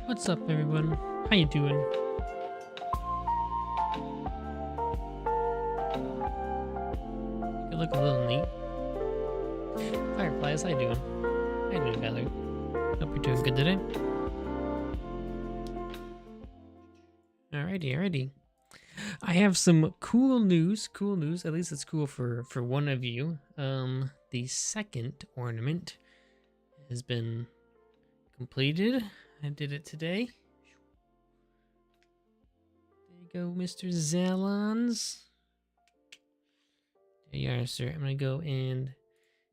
What's up, everyone? How you doing? You look a little neat. Fireflies, how you doing? How you doing, Valerie? Hope you're doing good today. Alrighty. I have some cool news. At least it's cool for one of you. The second ornament has been completed. I did it today. There you go, Mr. Zalons. There you are, sir. I'm gonna go and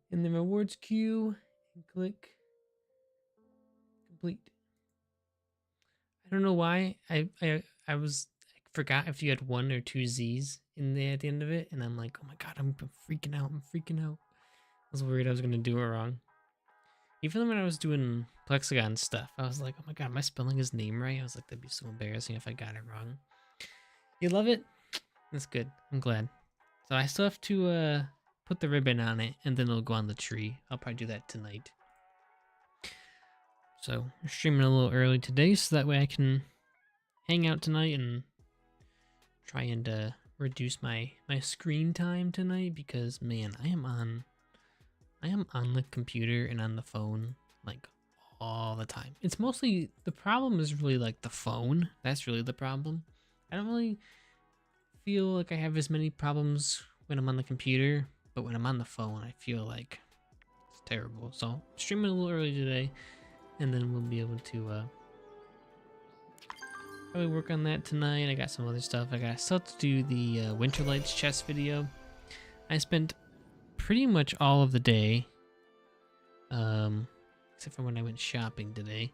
in the rewards queue and click complete. I don't know why I forgot if you had 1 or 2 Z's in there at the end of it, and I'm like, oh my god, I'm freaking out. I was worried I was gonna do it wrong. Even when I was doing Plexagon stuff, I was like, oh my god, am I spelling his name right? I was like, that'd be so embarrassing if I got it wrong. You love it? That's good. I'm glad. So I still have to put the ribbon on it, and then it'll go on the tree. I'll probably do that tonight. So I'm streaming a little early today, so that way I can hang out tonight and try and reduce my screen time tonight, because man, I am on the computer and on the phone like all the time. It's mostly, the problem is really like the phone. That's really the problem. I don't really feel like I have as many problems when I'm on the computer, but when I'm on the phone, I feel like it's terrible. So I'm streaming a little early today, and then we'll be able to probably work on that tonight. I got some other stuff. I still have to do the Winterlights chest video. I spent pretty much all of the day, except for when I went shopping today,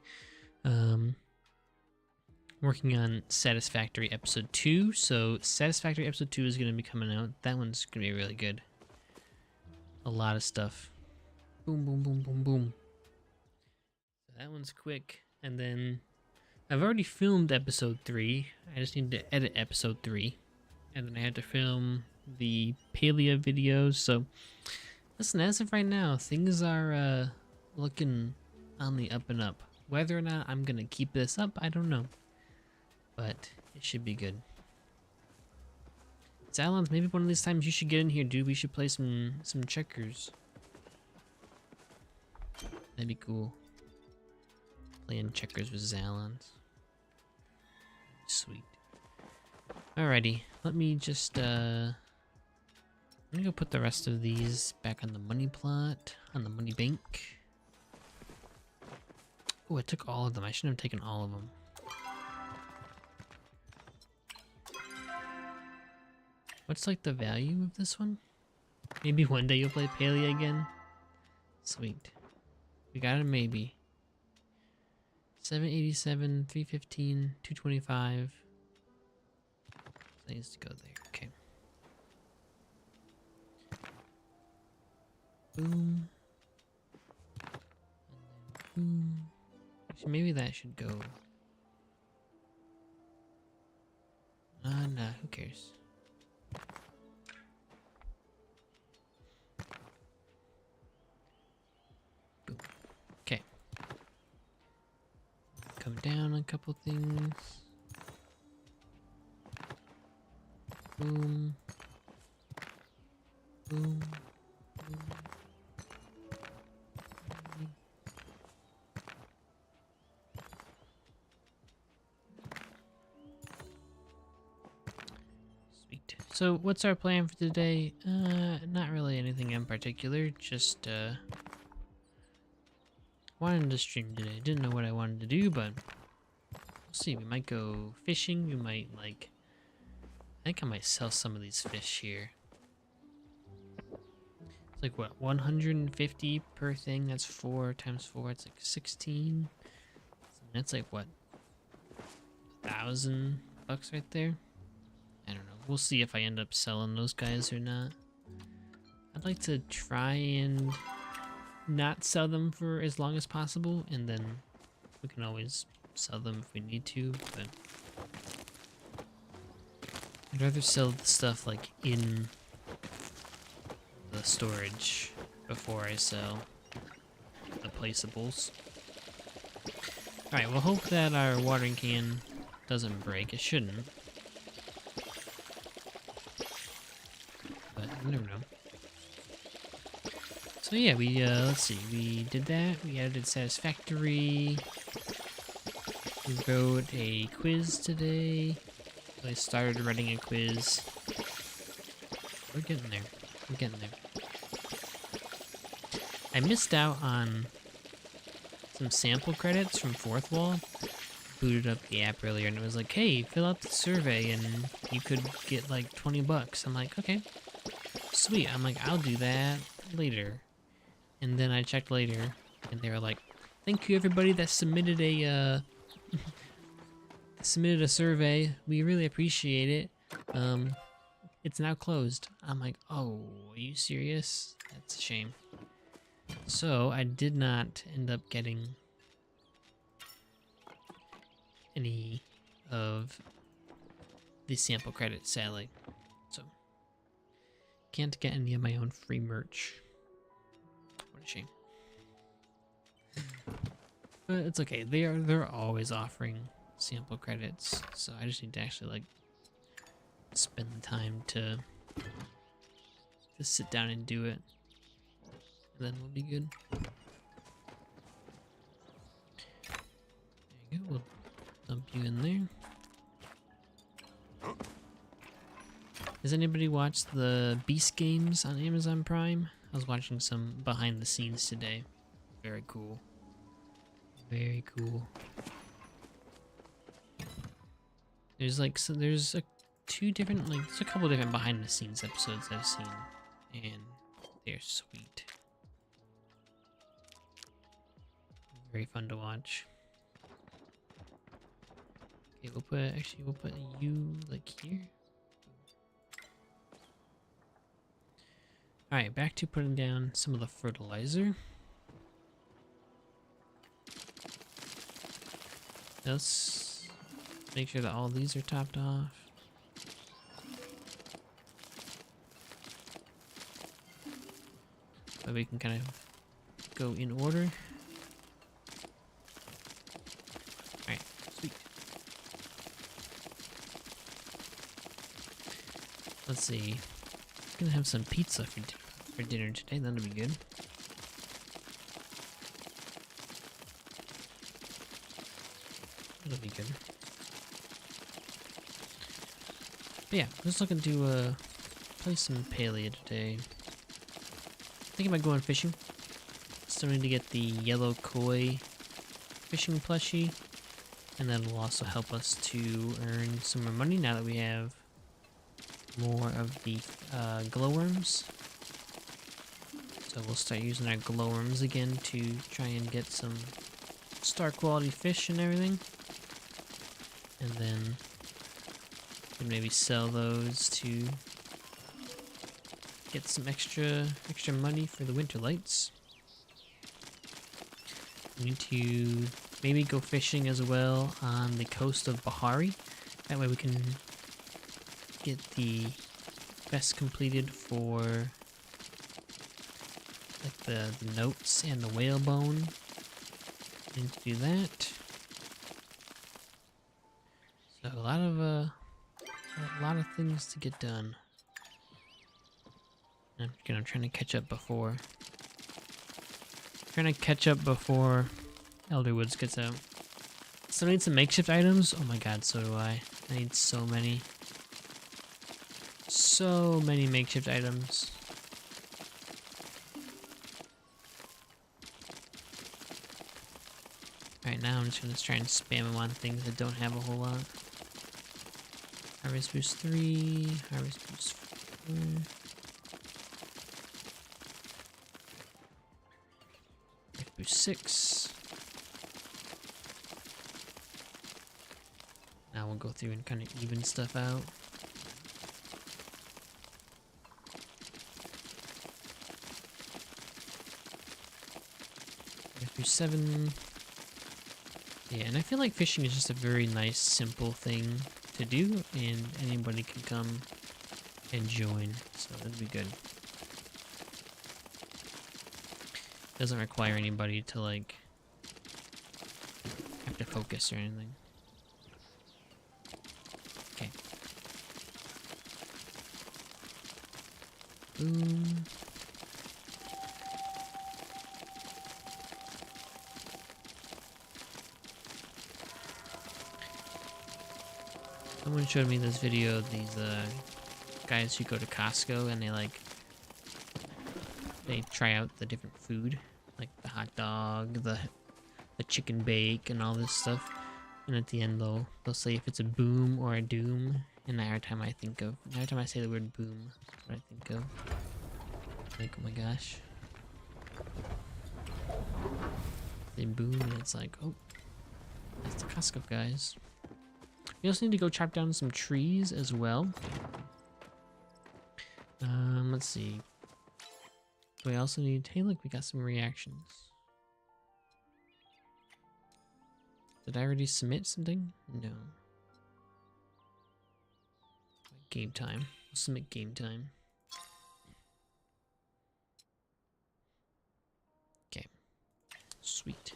working on Satisfactory Episode 2. So Satisfactory Episode 2 is going to be coming out. That one's going to be really good. A lot of stuff. Boom, boom, boom, boom, boom. So that one's quick. And then I've already filmed Episode 3. I just need to edit Episode 3. And then I had to film the Palia videos. So listen, as of right now, things are looking on the up and up. Whether or not I'm going to keep this up, I don't know. But it should be good. Zalons, maybe one of these times you should get in here, dude. We should play some checkers. That'd be cool. Playing checkers with Zalons. Sweet. Alrighty, let me just I'm gonna go put the rest of these back on the money plot, on the money bank. Oh, I took all of them. I shouldn't have taken all of them. What's like the value of this one? Maybe one day you'll play Palia again. Sweet. We got a maybe. 787, 315, 225. That needs to go there. Okay. Boom. And then boom. Actually, maybe that should go. Nah, who cares? Boom. Okay. Come down a couple things. Boom. Boom. Boom. Sweet. So what's our plan for today? Not really anything in particular, just wanted to stream today. Didn't know what I wanted to do, but we'll see. We might go fishing. We might like, I think I might sell some of these fish here. It's like what, 150 per thing? That's 4 times 4. It's like 16. So that's like what, $1,000 right there. I don't know. We'll see if I end up selling those guys or not. I'd like to try and not sell them for as long as possible, and then we can always sell them if we need to, but I'd rather sell the stuff like in the storage before I sell the placeables. Alright, we'll hope that our watering can doesn't break. It shouldn't. But you never know. So yeah, we, let's see. We did that. We edited Satisfactory. We wrote a quiz today. I started writing a quiz. We're getting there. We're getting there. I missed out on some sample credits from Fourth Wall. Booted up the app earlier and it was like, hey, fill out the survey and you could get like 20 bucks. I'm like, okay, sweet. I'm like, I'll do that later. And then I checked later and they were like, thank you everybody that submitted a survey. We really appreciate it. It's now closed. I'm like, oh, are you serious? That's a shame. So I did not end up getting any of the sample credits, sadly. So can't get any of my own free merch. What a shame. But it's okay. They're always offering sample credits, so I just need to actually like spend the time to sit down and do it, and then we'll be good. There you go. We'll dump you in there. Has anybody watched the Beast games on Amazon Prime? I was watching some behind the scenes today. Very cool. Very cool. There's like there's a couple different behind the scenes episodes I've seen, and they're sweet. Very fun to watch. Okay, we'll put you like here. Alright, back to putting down some of the fertilizer. Let's make sure that all these are topped off. So we can kind of go in order. Alright, sweet. Let's see. I'm gonna have some pizza for dinner today, that'll be good. That'll be good. But yeah, I'm just looking to play some Palia today. Thinking about going fishing. Still need to get the yellow koi fishing plushie, and that will also help us to earn some more money now that we have more of the glowworms. So we'll start using our glowworms again to try and get some star quality fish and everything, and then we can maybe sell those to get some extra money for the Winterlights. We need to maybe go fishing as well on the coast of Bahari. That way we can get the quest completed for like the notes and the whalebone. Need to do that. So a lot of things to get done. I'm trying to catch up before Elderwoods gets out. Still need some makeshift items. Oh my god, so do I. I need so many. So many makeshift items. Alright, now I'm just gonna try and spam them on things that don't have a whole lot. Harvest boost 3, harvest boost 4. Harvest boost 6. Now we'll go through and kind of even stuff out. Harvest boost 7. Yeah, and I feel like fishing is just a very nice, simple thing to do, and anybody can come and join, so that'd be good. Doesn't require anybody to like have to focus or anything. Okay. Boom. Someone showed me this video of these guys who go to Costco and they try out the different food, like the hot dog, the chicken bake, and all this stuff. And at the end, they'll say if it's a boom or a doom. And every time I say the word boom, that's what I think of. Like, oh my gosh. They boom, and it's like, oh, that's the Costco guys. We also need to go chop down some trees as well. Let's see. We also need, hey look, we got some reactions. Did I already submit something? No. Game time. We'll submit game time. Okay. Sweet.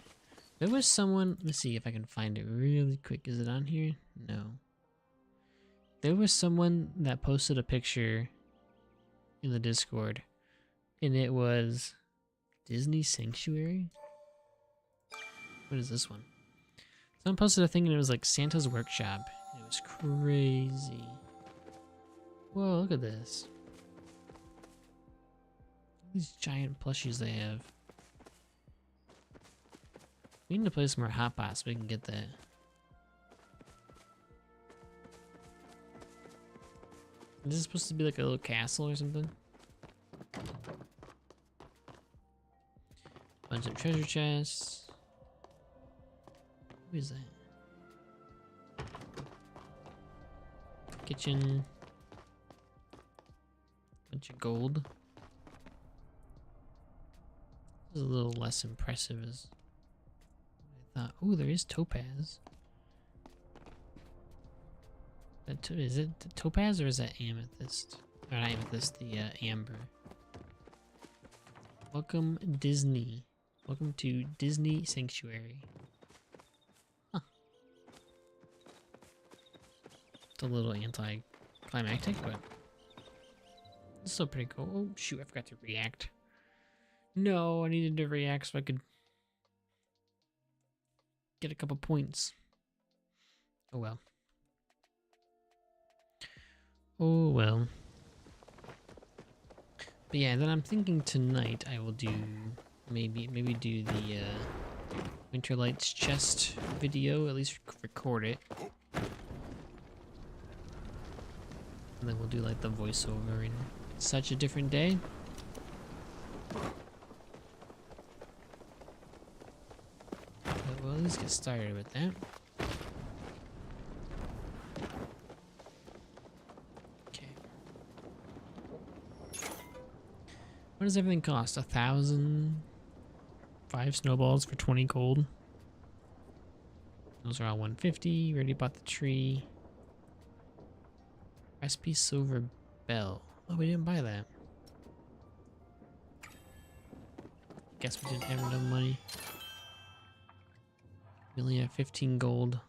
There was someone, let's see if I can find it really quick. Is it on here? No. There was someone that posted a picture in the Discord, and it was Disney Sanctuary? What is this one? Someone posted a thing and it was like Santa's Workshop. It was crazy. Whoa, look at this. These giant plushies they have. We need to play some more hotbox so we can get that. Is this supposed to be like a little castle or something? Bunch of treasure chests. What is that? Kitchen. Bunch of gold. This is a little less impressive as I thought. Oh, there is topaz. Is it topaz or is that amethyst? Or not amethyst, the amber. Welcome Disney. Welcome to Disney Sanctuary. Huh. It's a little anticlimactic, but it's still pretty cool. Oh shoot, I forgot to react. No, I needed to react so I could get a couple points. Oh well. Oh well. But yeah, then I'm thinking tonight I will do maybe do the Winterlights chest video, at least record it. And then we'll do like the voiceover in such a different day. But we'll at least get started with that. What does everything cost? 1,000? 5 snowballs for 20 gold. Those are all 150. You already bought the tree. Recipe silver bell. Oh, we didn't buy that. Guess we didn't have enough money. We only have 15 gold.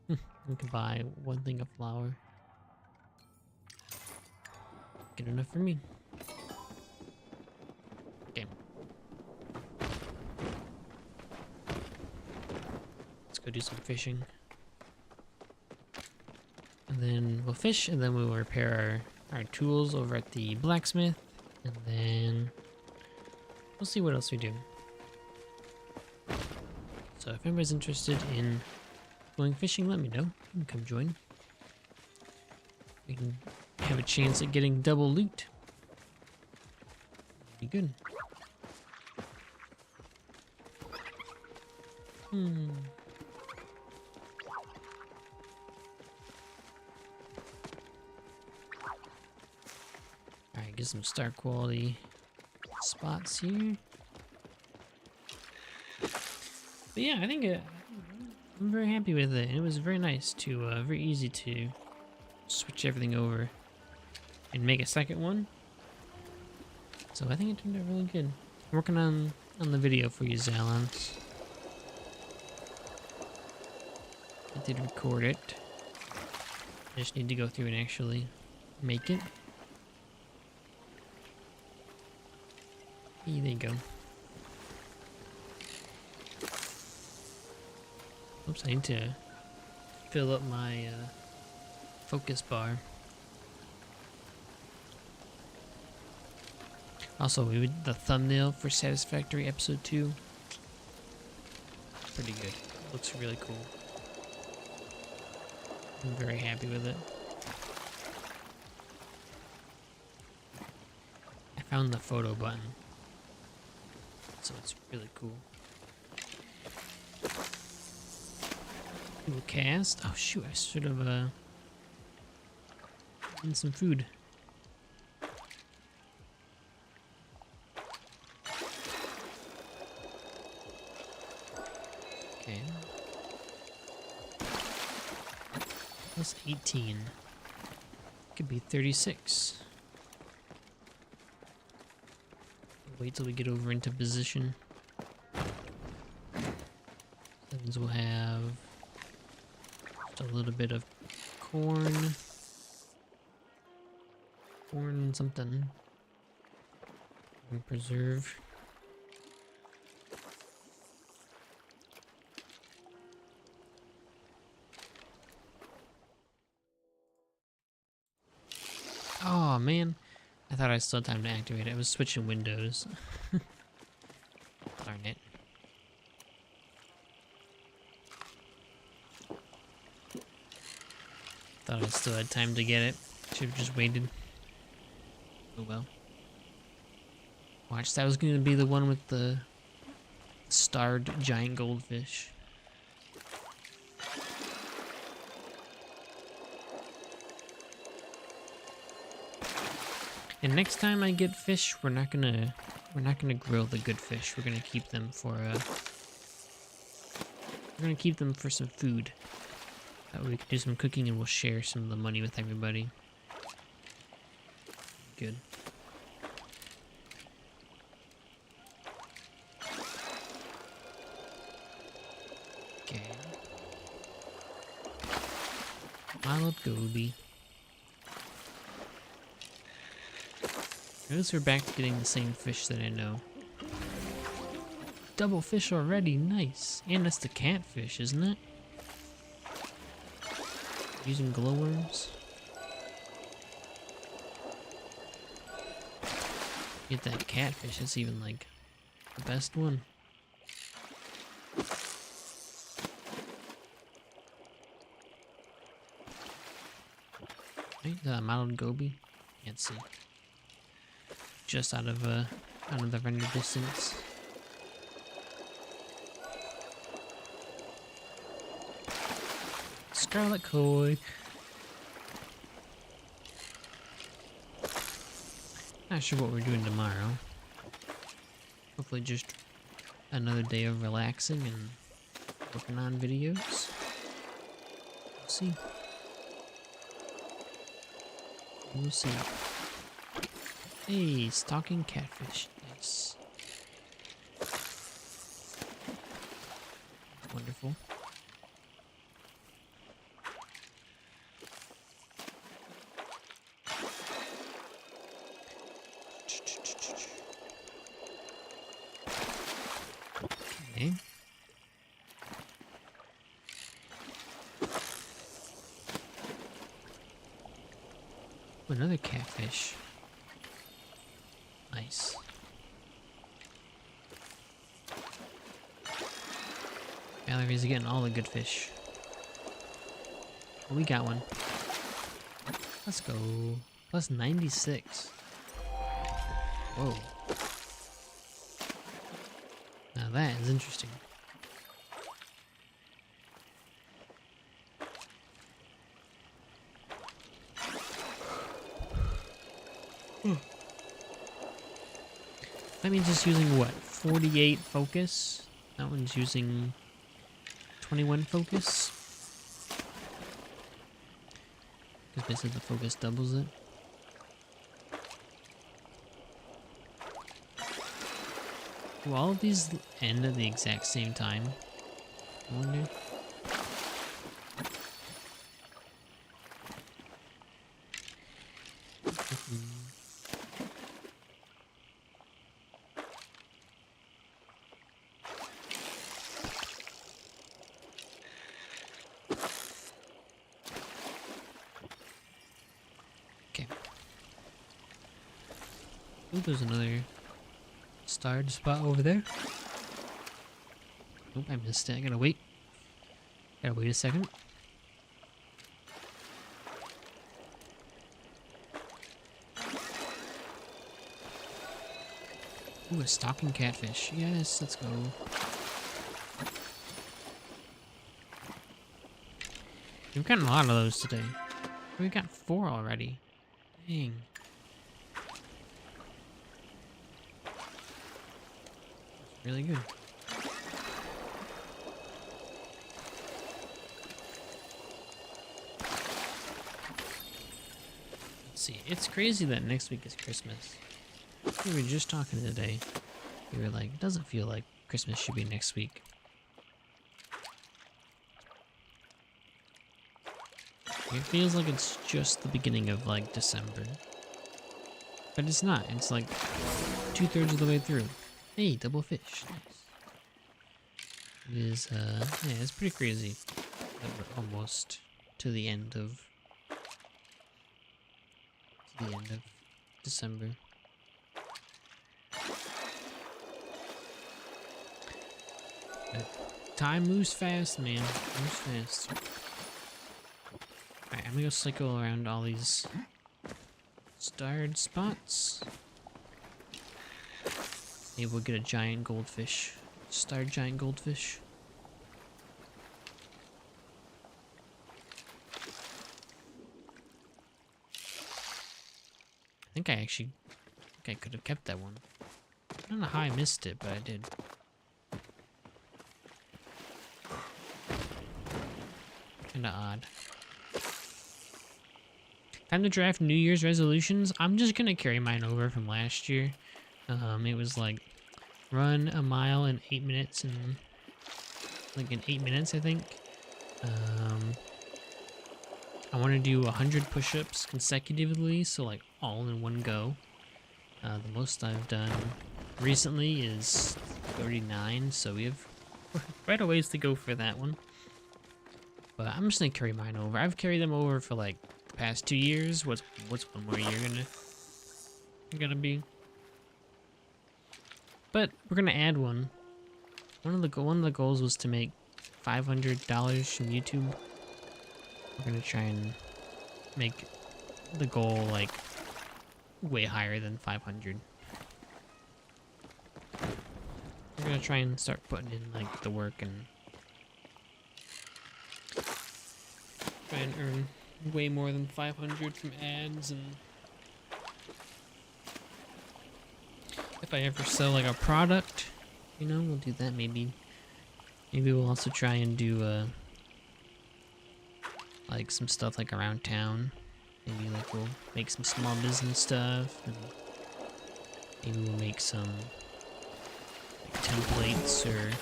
We can buy 1 thing of flour. Good enough for me. Go do some fishing, and then we'll fish, and then we'll repair our tools over at the blacksmith, and then we'll see what else we do. So if anybody's interested in going fishing, let me know. You can come join. We can have a chance at getting double loot. Be good. Alright, get some star quality spots here. But yeah, I think I'm very happy with it. It was very nice to, very easy to switch everything over and make a second one. So I think it turned out really good. I'm working on the video for you, Zalons. did record it. I just need to go through and actually make it. There you go. Oops, I need to fill up my focus bar. Also, the thumbnail for Satisfactory Episode 2. Pretty good. Looks really cool. I'm very happy with it. I found the photo button. So it's really cool. Cool cast. Oh shoot, I should have eaten some food. Okay. Plus 18. Could be 36. Wait till we get over into position. Sevens will have just a little bit of corn. Corn and something. And preserve. Oh man, I thought I still had time to activate it. I was switching windows. Darn it. Thought I still had time to get it. Should have just waited. Oh well. Watch, that was going to be the one with the starred giant goldfish. And next time I get fish, we're not gonna grill the good fish. We're gonna keep them for some food. That way we can do some cooking and we'll share some of the money with everybody. Good. Okay. Mild goby. Notice we're back to getting the same fish that I know. Double fish already, nice. And that's the catfish, isn't it? Using glowworms. Get that catfish, that's even like the best one. Right, the mountain goby? Can't see. Just out of the render distance. Scarlet koi. Not sure what we're doing tomorrow. Hopefully just another day of relaxing and working on videos. We'll see. We'll see. Hey, stalking catfish. Nice. Wonderful. Okay. Another catfish. Nice. Galleries are getting all the good fish. Oh, we got one. Let's go. Plus 96. Whoa. Now that is interesting. That means it's using what? 48 focus? That one's using 21 focus? Because basically the focus doubles it. Will all of these end at the exact same time? I wonder. Ooh, there's another starred spot over there. Oh, I missed it. I gotta wait. Gotta wait a second. Ooh, a stalking catfish. Yes, let's go. We've gotten a lot of those today. We've got 4 already. Dang. That's really good. Let's see. It's crazy that next week is Christmas. We were just talking today. We were like, it doesn't feel like Christmas should be next week. It feels like it's just the beginning of like December. But it's not. It's like 2/3 of the way through. Hey, double fish. Nice. It is, yeah, it's pretty crazy that we're almost to the end of December. But time moves fast, man. Moves fast. Alright, I'm gonna go cycle around all these starred spots. Maybe we'll get a giant goldfish. Starred giant goldfish. I think I could have kept that one. I don't know how I missed it, but I did. Kinda odd. Time to draft New Year's resolutions. I'm just gonna carry mine over from last year. It was like run a mile in 8 minutes and like in 8 minutes, I think. I want to do 100 push-ups consecutively, so like all in one go. The most I've done recently is 39, so we have quite a ways to go for that one. But I'm just gonna carry mine over. I've carried them over for like the past 2 years. What's one more year gonna be? But we're gonna add one. One of the goals was to make $500 from YouTube. We're gonna try and make the goal like way higher than 500. We're gonna try and start putting in like the work and try and earn way more than 500 from ads. And if I ever sell like a product, you know, we'll do that. Maybe we'll also try and do like some stuff like around town. Maybe like we'll make some small business stuff, and maybe we'll make some like templates or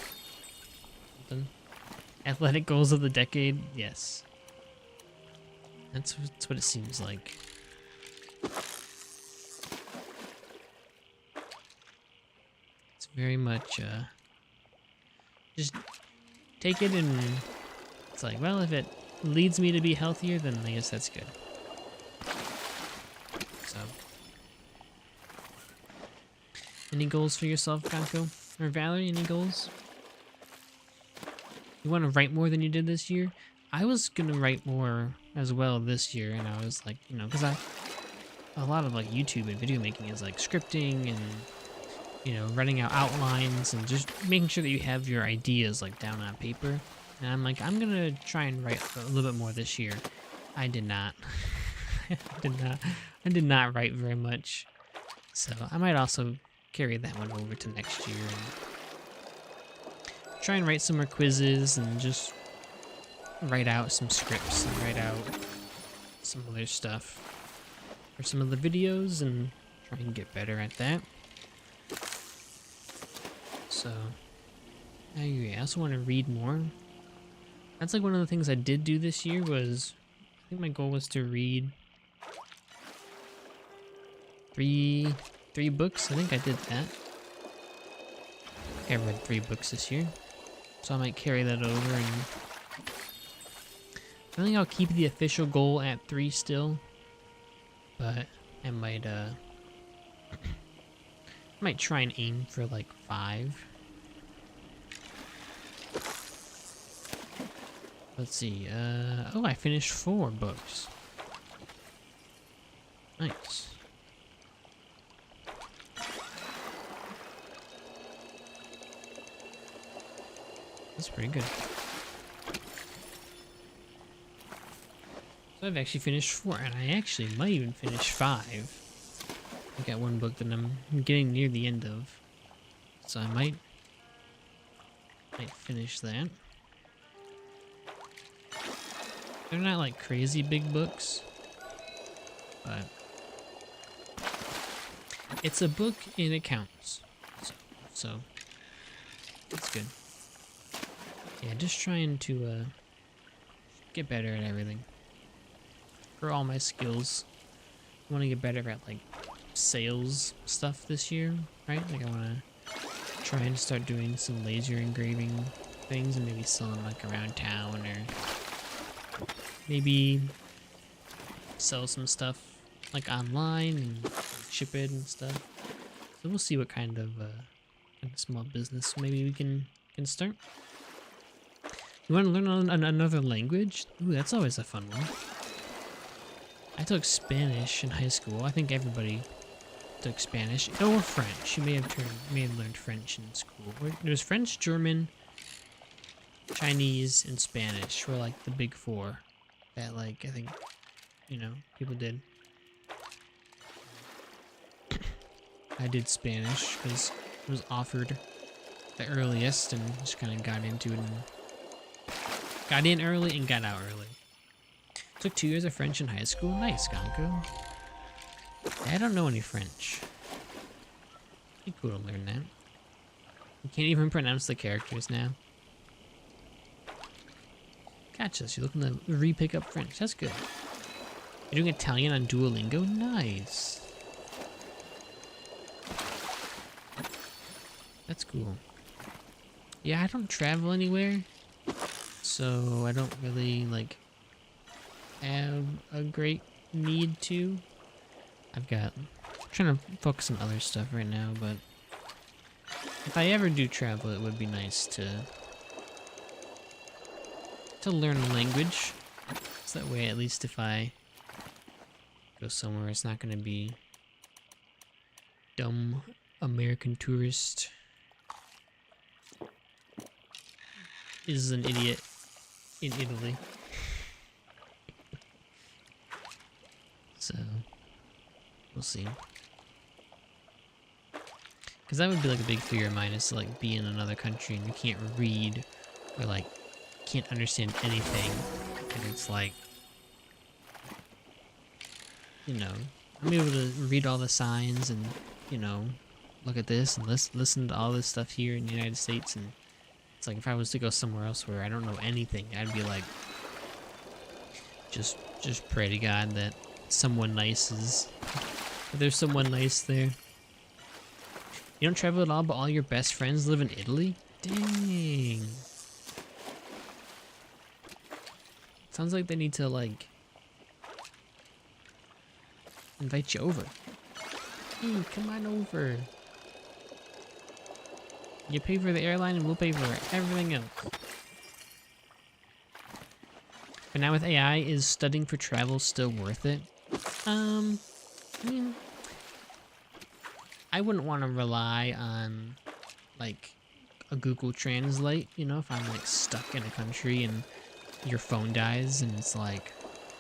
something. Athletic goals of the decade, yes. That's what it seems like. It's very much just take it and it's like, well, if it leads me to be healthier, then I guess that's good. So, any goals for yourself, Kanko? Or Valerie, any goals? You want to write more than you did this year? I was gonna write more as well this year, and I was like, you know, because a lot of like YouTube and video making is like scripting and, you know, writing out outlines and just making sure that you have your ideas like down on paper. And I'm like, I'm gonna try and write a little bit more this year. I did not. I did not write very much. So I might also carry that one over to next year and try and write some more quizzes and just write out some scripts and write out some other stuff for some of the videos and try and get better at that. So I also want to read more. That's like one of the things I did do this year was, I think my goal was to read three books. I think I did that. I read 3 books this year. So I might carry that over, and I think I'll keep the official goal at 3 still. But I might Might try and aim for like 5. Let's see. Oh, I finished 4 books. Nice. That's pretty good. So I've actually finished 4, and I actually might even finish 5. I got 1 book that I'm getting near the end of, so I might finish that. They're not like crazy big books, but it's a book and it counts, so it's good. Yeah, just trying to get better at everything. For all my skills, I want to get better at like sales stuff this year, right? Like I want to try and start doing some laser engraving things and maybe sell them like around town, or maybe sell some stuff like online and ship it and stuff. So we'll see what kind of small business maybe we can start. You want to learn another language? Ooh, that's always a fun one. I took Spanish in high school. I think everybody took Spanish or French. You may have learned French in school. There's French, German, Chinese, and Spanish were like the big 4 that, like, I think, you know, people did. I did Spanish because it was offered the earliest and just kind of got into it and got in early and got out early. Took 2 years of French in high school. Nice, Gonko. I don't know any French. Be cool to learn that. You can't even pronounce the characters now. Gotcha, so you're looking to re-pick up French. That's good. You're doing Italian on Duolingo? Nice. That's cool. Yeah, I don't travel anywhere, so I don't really, like, have a great need to. I'm trying to focus on other stuff right now, but if I ever do travel, it would be nice to learn a language. So that way, at least if I go somewhere, it's not going to be dumb American tourist is an idiot in Italy. So we'll see. Because that would be like a big fear of mine, is to like be in another country and you can't read or like can't understand anything, and it's like, you know, I'm able to read all the signs and, you know, look at this and listen to all this stuff here in the United States, and it's like if I was to go somewhere else where I don't know anything, I'd be like, just pray to God that someone nice is, that there's someone nice there. You don't travel at all, but all your best friends live in Italy? Dang. Sounds like they need to, like, invite you over. Hey, come on over. You pay for the airline and we'll pay for everything else. But now with AI, is studying for travel still worth it? I mean, I wouldn't want to rely on, like, a Google Translate, you know, if I'm, like, stuck in a country and your phone dies and it's like,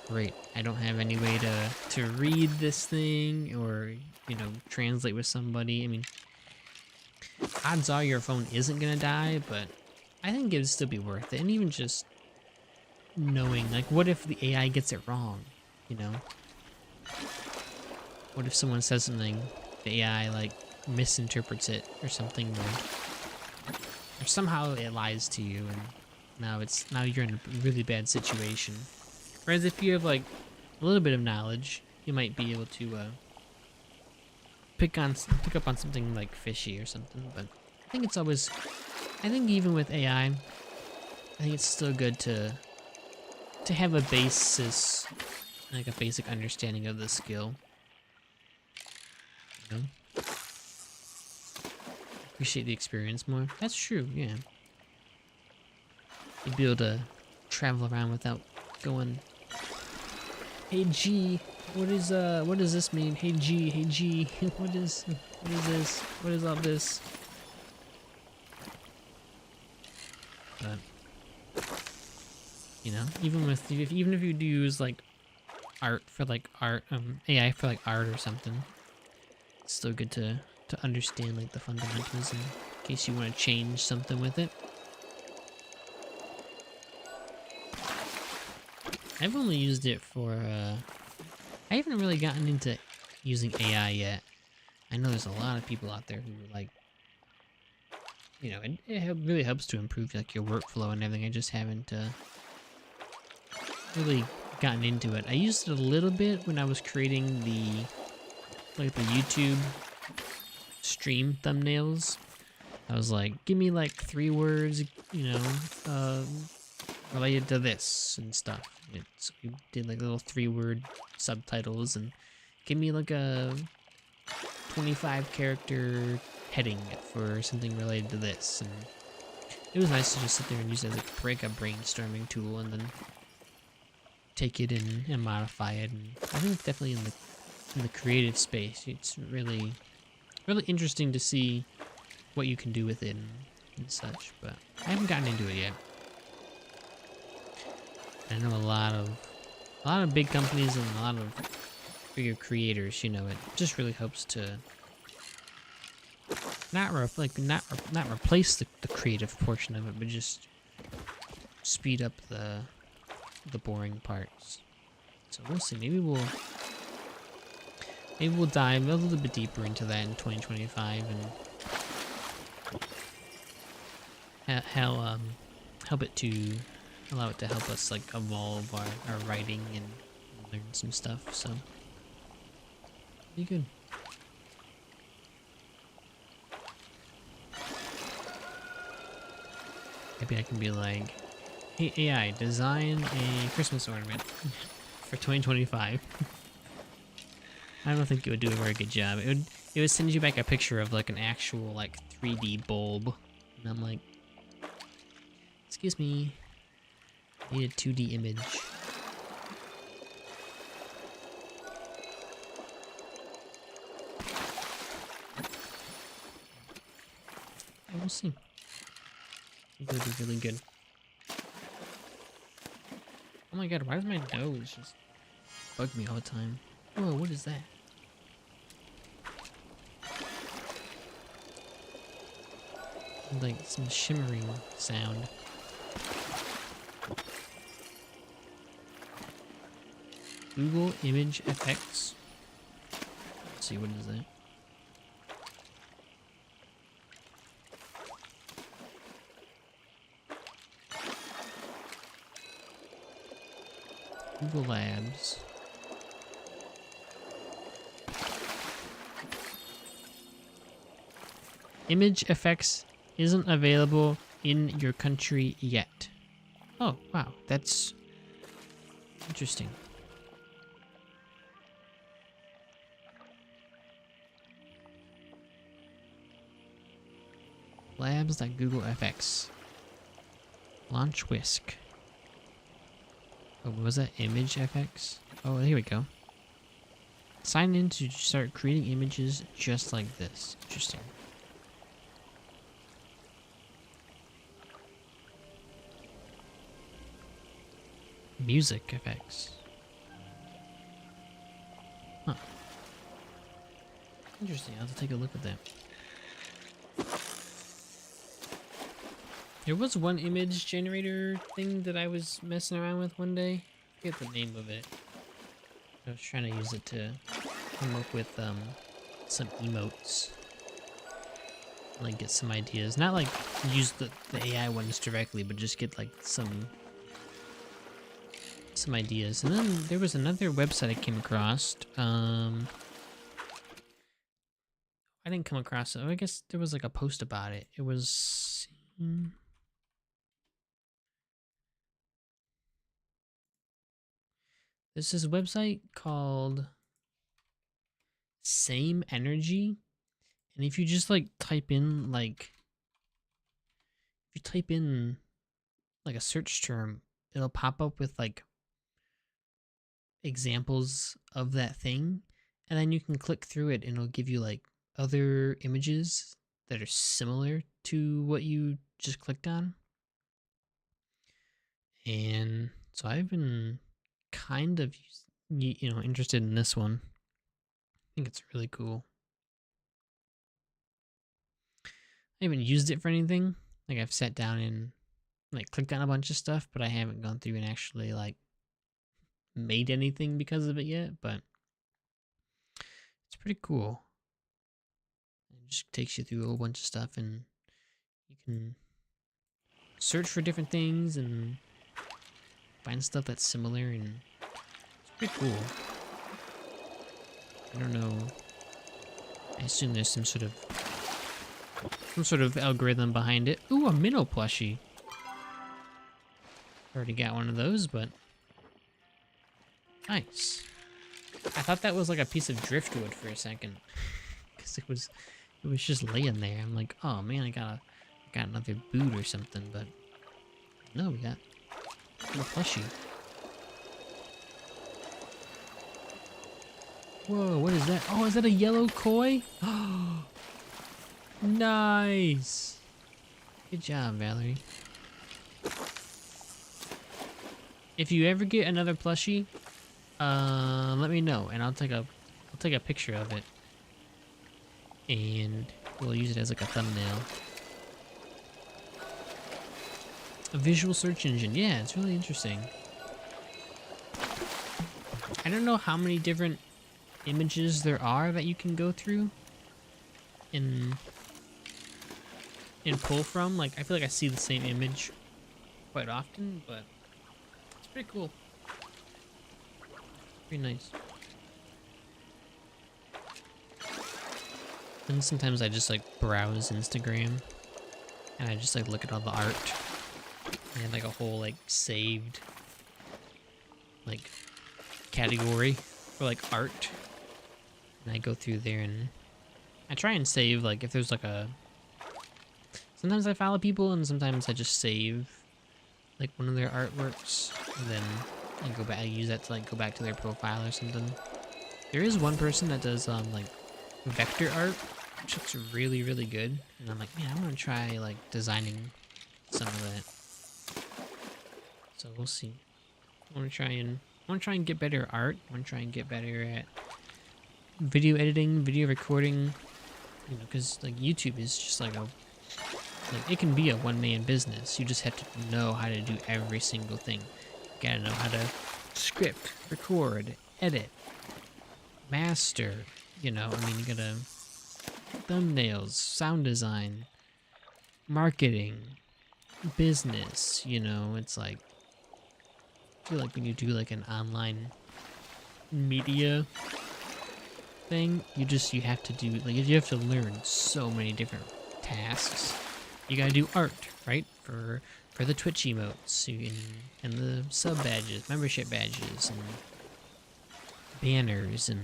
great, I don't have any way to read this thing or, you know, translate with somebody. I mean, odds are your phone isn't gonna die, but I think it would still be worth it. And even just knowing, like, what if the AI gets it wrong, you know? What if someone says something, the AI, like, misinterprets it or something, or somehow it lies to you and now you're in a really bad situation. Whereas if you have, like, a little bit of knowledge, you might be able to pick up on something like fishy or something. But I think even with AI, I think it's still good to have a basis, like a basic understanding of the skill. You know? appreciate the experience more. That's true, yeah. You'd be able to travel around without going, hey G, what does this mean? Hey G, what is this? What is all this? But you know, even if you do use like AI for like art or something, it's still good to understand like the fundamentals in case you want to change something with it. I've only used it for I haven't really gotten into using AI yet. I know there's a lot of people out there who like, you know, it really helps to improve like your workflow and everything. I just haven't really gotten into it. I used it a little bit when I was creating the YouTube stream thumbnails. I was like, give me like 3 words, you know, related to this and stuff. So we did like little 3-word subtitles and give me like a 25 character heading for something related to this. And it was nice to just sit there and use it as like a brainstorming tool and then take it and modify it. And I think definitely in the creative space, it's really interesting to see what you can do with it and such. But I haven't gotten into it yet. I know a lot of big companies and a lot of bigger creators, you know, it just really helps to not replace the creative portion of it, but just speed up the boring parts. So we'll see. Maybe we'll dive a little bit deeper into that in 2025 and help it to allow it to help us like evolve our writing and learn some stuff. So be good. Maybe I can be like, hey AI, design a Christmas ornament for 2025. I don't think it would do a very good job. It would send you back a picture of like an actual like 3D bulb, and I'm like, excuse me, I need a 2D image. And we'll see. I think it'll be really good. Oh my god, why does my nose just bug me all the time? Whoa, what is that? Like some shimmering sound. Google Image FX. Let's see, what is that? Google Labs. Image FX isn't available in your country yet. Oh, wow, that's interesting. Labs.GoogleFX. Launch Whisk. Oh, what was that? Image FX? Oh, here we go. Sign in to start creating images just like this. Interesting. Music effects. Huh. Interesting. I'll have to take a look at that. There was one image generator thing that I was messing around with one day. I forget the name of it. I was trying to use it to come up with some emotes. Like get some ideas. Not like use the AI ones directly, but just get like some ideas. And then there was another website I came across. I didn't come across it. I guess there was like a post about it. It was this is a website called Same Energy, And if you just like type in like, if you type in like a search term, it'll pop up with like examples of that thing, and then you can click through it and it'll give you like other images that are similar to what you just clicked on. And so I've been kind of, you know, interested in this one. I think it's really cool. I haven't used it for anything. Like I've sat down and like clicked on a bunch of stuff, but I haven't gone through and actually like made anything because of it yet, but it's pretty cool. It just takes you through a whole bunch of stuff, and you can search for different things and find stuff that's similar, and it's pretty cool. I don't know. I assume there's some sort of algorithm behind it. Ooh, a minnow plushie. Already got one of those, but nice. I thought that was like a piece of driftwood for a second, because it was just laying there. I'm like, oh man, I got another boot or something, but no, we got a plushie. Whoa, what is that? Oh, is that a yellow koi? Oh, nice. Good job, Valerie. If you ever get another plushie, let me know, and I'll take a picture of it, and we'll use it as like a thumbnail. A visual search engine, yeah, it's really interesting. I don't know how many different images there are that you can go through and pull from. Like I feel like I see the same image quite often, but it's pretty cool. Pretty nice. And sometimes I just like browse Instagram and I just like look at all the art. I have like a whole like saved like category for like art, and I go through there and I try and save like if there's like a, sometimes I follow people and sometimes I just save like one of their artworks, and then I go back, I use that to like go back to their profile or something. There is one person that does like vector art, which looks really, really good, and I'm like, man, I want to try like designing some of that. So we'll see. I want to try and get better at art. I want to try and get better at video editing, video recording. You know, because like YouTube is just like it can be a one-man business. You just have to know how to do every single thing. You gotta know how to script, record, edit, master. You know, I mean, you gotta thumbnails, sound design, marketing, business. You know, it's like, I feel like when you do like an online media thing, you have to do like, you have to learn so many different tasks. You gotta do art, right? For the Twitch emotes and the sub badges, membership badges, and banners, and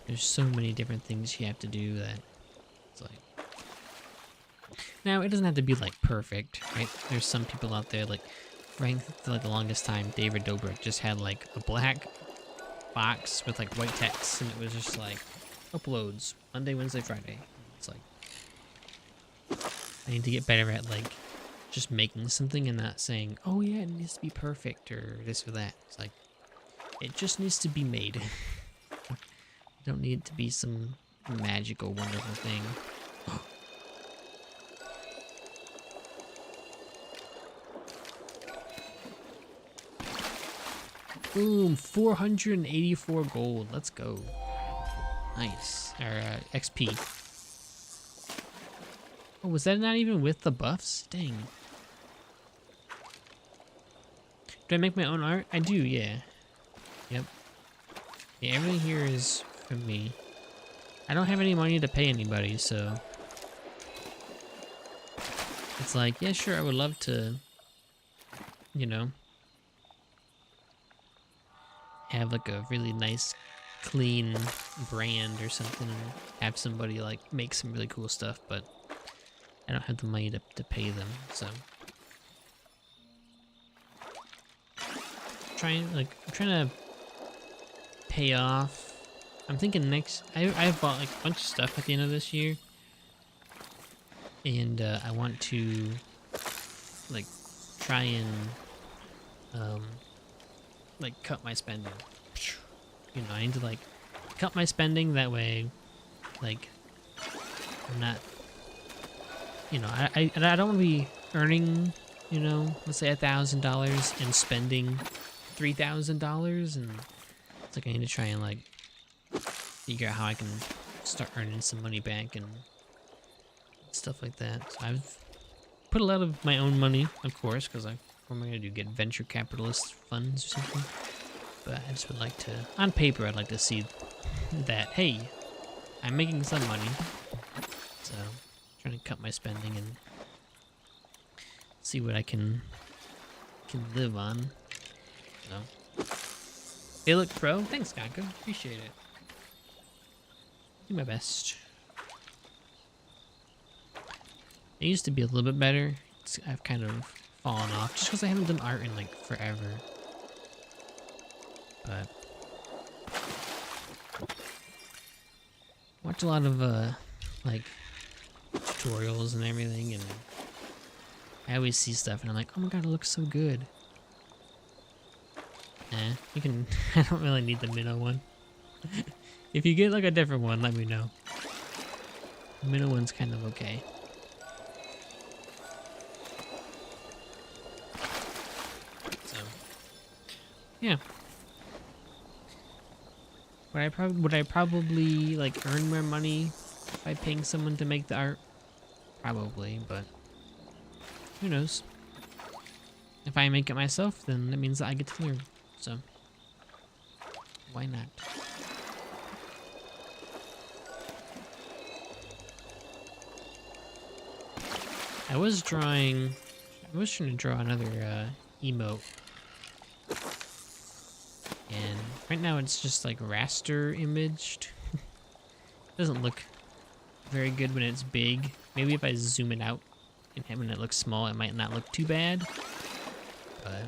there's so many different things you have to do that it's like. Now it doesn't have to be like perfect, right? There's some people out there like, right, for like the longest time, David Dobrik just had like a black box with like white text, and it was just like uploads Monday, Wednesday, Friday. It's like, I need to get better at like just making something and not saying, oh yeah, it needs to be perfect or this or that. It's like, it just needs to be made. Don't need it to be some magical, wonderful thing. Boom, 484 gold. Let's go. Nice. Or XP. Oh, was that not even with the buffs? Dang. Do I make my own art? I do, yeah. Yep. Yeah, everything here is from me. I don't have any money to pay anybody, so it's like, yeah, sure, I would love to, you know, have like a really nice clean brand or something and have somebody like make some really cool stuff, but I don't have the money to pay them, so I'm trying to pay off. I'm thinking I've bought like a bunch of stuff at the end of this year, and I want to like try and like cut my spending. You know, I need to like cut my spending, that way like I'm not, you know, I don't want to be earning, you know, let's say $1,000 and spending $3,000, and it's like I need to try and like figure out how I can start earning some money back and stuff like that. So I've put a lot of my own money, of course, because what am I gonna do? Get venture capitalist funds or something? But I just would like to, on paper, I'd like to see that, hey, I'm making some money, so I'm trying to cut my spending and see what I can live on. So, they look pro. Thanks, Gaka. Appreciate it. Do my best. It used to be a little bit better. I've kind of fallen off just because I haven't done art in like forever. But watch a lot of like tutorials and everything, and I always see stuff and I'm like, oh my god, it looks so good. You can. I don't really need the minnow one. If you get like a different one, let me know. The minnow one's kind of okay. So, yeah. Would I probably like earn more money by paying someone to make the art? Probably, but who knows? If I make it myself, then that means that I get to learn. So why not? I was trying to draw another emote. And right now it's just like raster imaged. Doesn't look very good when it's big. Maybe if I zoom it out and when it looks small, it might not look too bad. But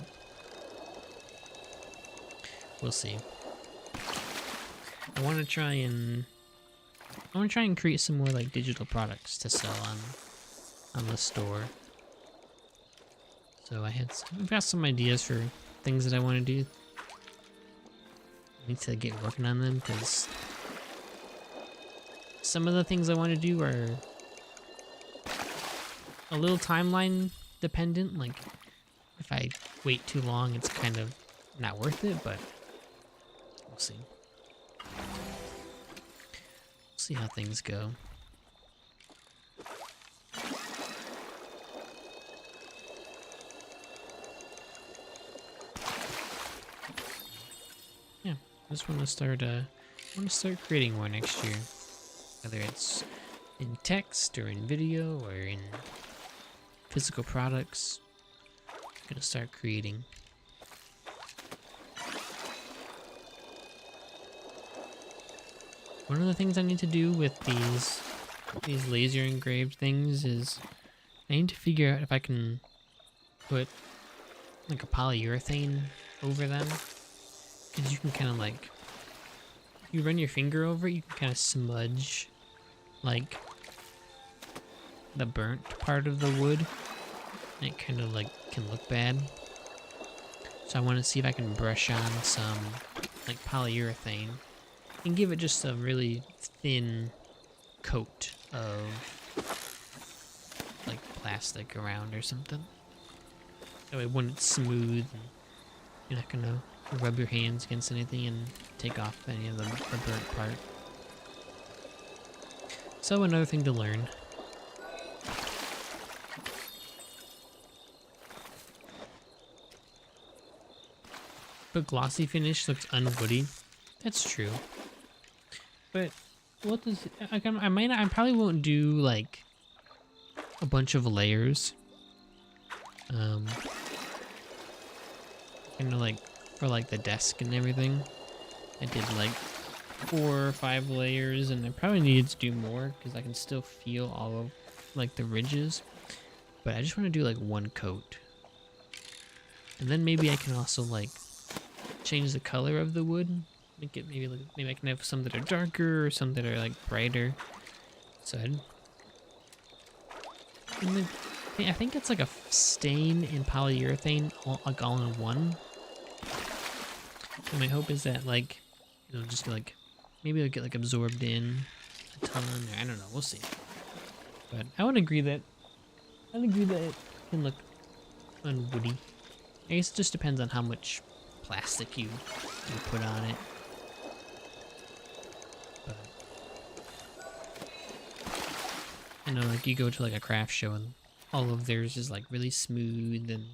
we'll see. I want to try and create some more like digital products to sell on the store. So I've got some ideas for things that I want to do. I need to get working on them because some of the things I want to do are a little timeline dependent. Like if I wait too long, it's kind of not worth it, but we'll see. We'll see how things go. Yeah, I just want to start creating more next year. Whether it's in text or in video or in physical products. I'm gonna start creating. One of the things I need to do with these laser engraved things is I need to figure out if I can put like a polyurethane over them, because you can kind of like, you run your finger over it, you can kind of smudge like the burnt part of the wood, and it kind of like can look bad. So I want to see if I can brush on some like polyurethane and give it just a really thin coat of like plastic around or something. That way when it's smooth, and you're not gonna rub your hands against anything and take off any of the burnt part. So another thing to learn. But glossy finish looks unwoody. That's true. But what does I probably won't do like a bunch of layers. Kind of like for like the desk and everything. I did like 4 or 5 layers, and I probably needed to do more because I can still feel all of like the ridges. But I just want to do like one coat. And then maybe I can also like change the color of the wood. Make it maybe like, maybe I can have some that are darker or some that are like brighter. So I think it's like a stain and polyurethane all in one. And my hope is that like it'll just like maybe it'll get like absorbed in a ton, or I don't know, we'll see. But I would agree that it can look unwoody. I guess it just depends on how much plastic you put on it. But I know, like you go to like a craft show and all of theirs is like really smooth and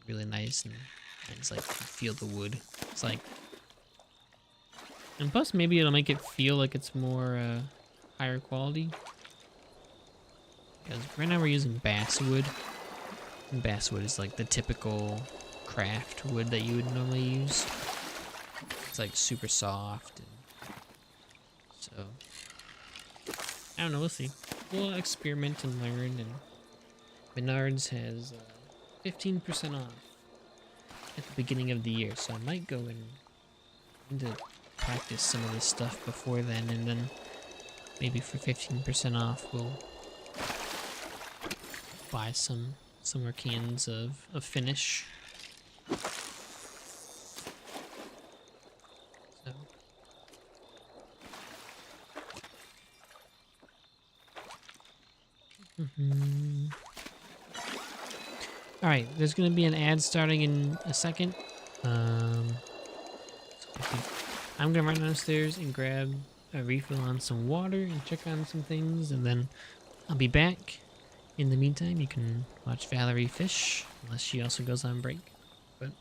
really nice, and it's like you feel the wood. It's like, and plus maybe it'll make it feel like it's more higher quality. Because right now we're using basswood. And basswood is like the typical craft wood that you would normally use. It's like super soft, and so I don't know. We'll see. We'll experiment and learn. And Menards has 15% off at the beginning of the year, so I might go into practice some of this stuff before then, and then maybe for 15% off we'll buy some more cans of finish. So all right, there's gonna be an ad starting in a second. So I'm gonna run downstairs and grab a refill on some water and check on some things, and then I'll be back. In the meantime, you can watch Valerie fish, unless she also goes on break. But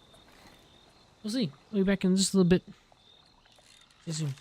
we'll see. I'll be back in just a little bit. See you soon.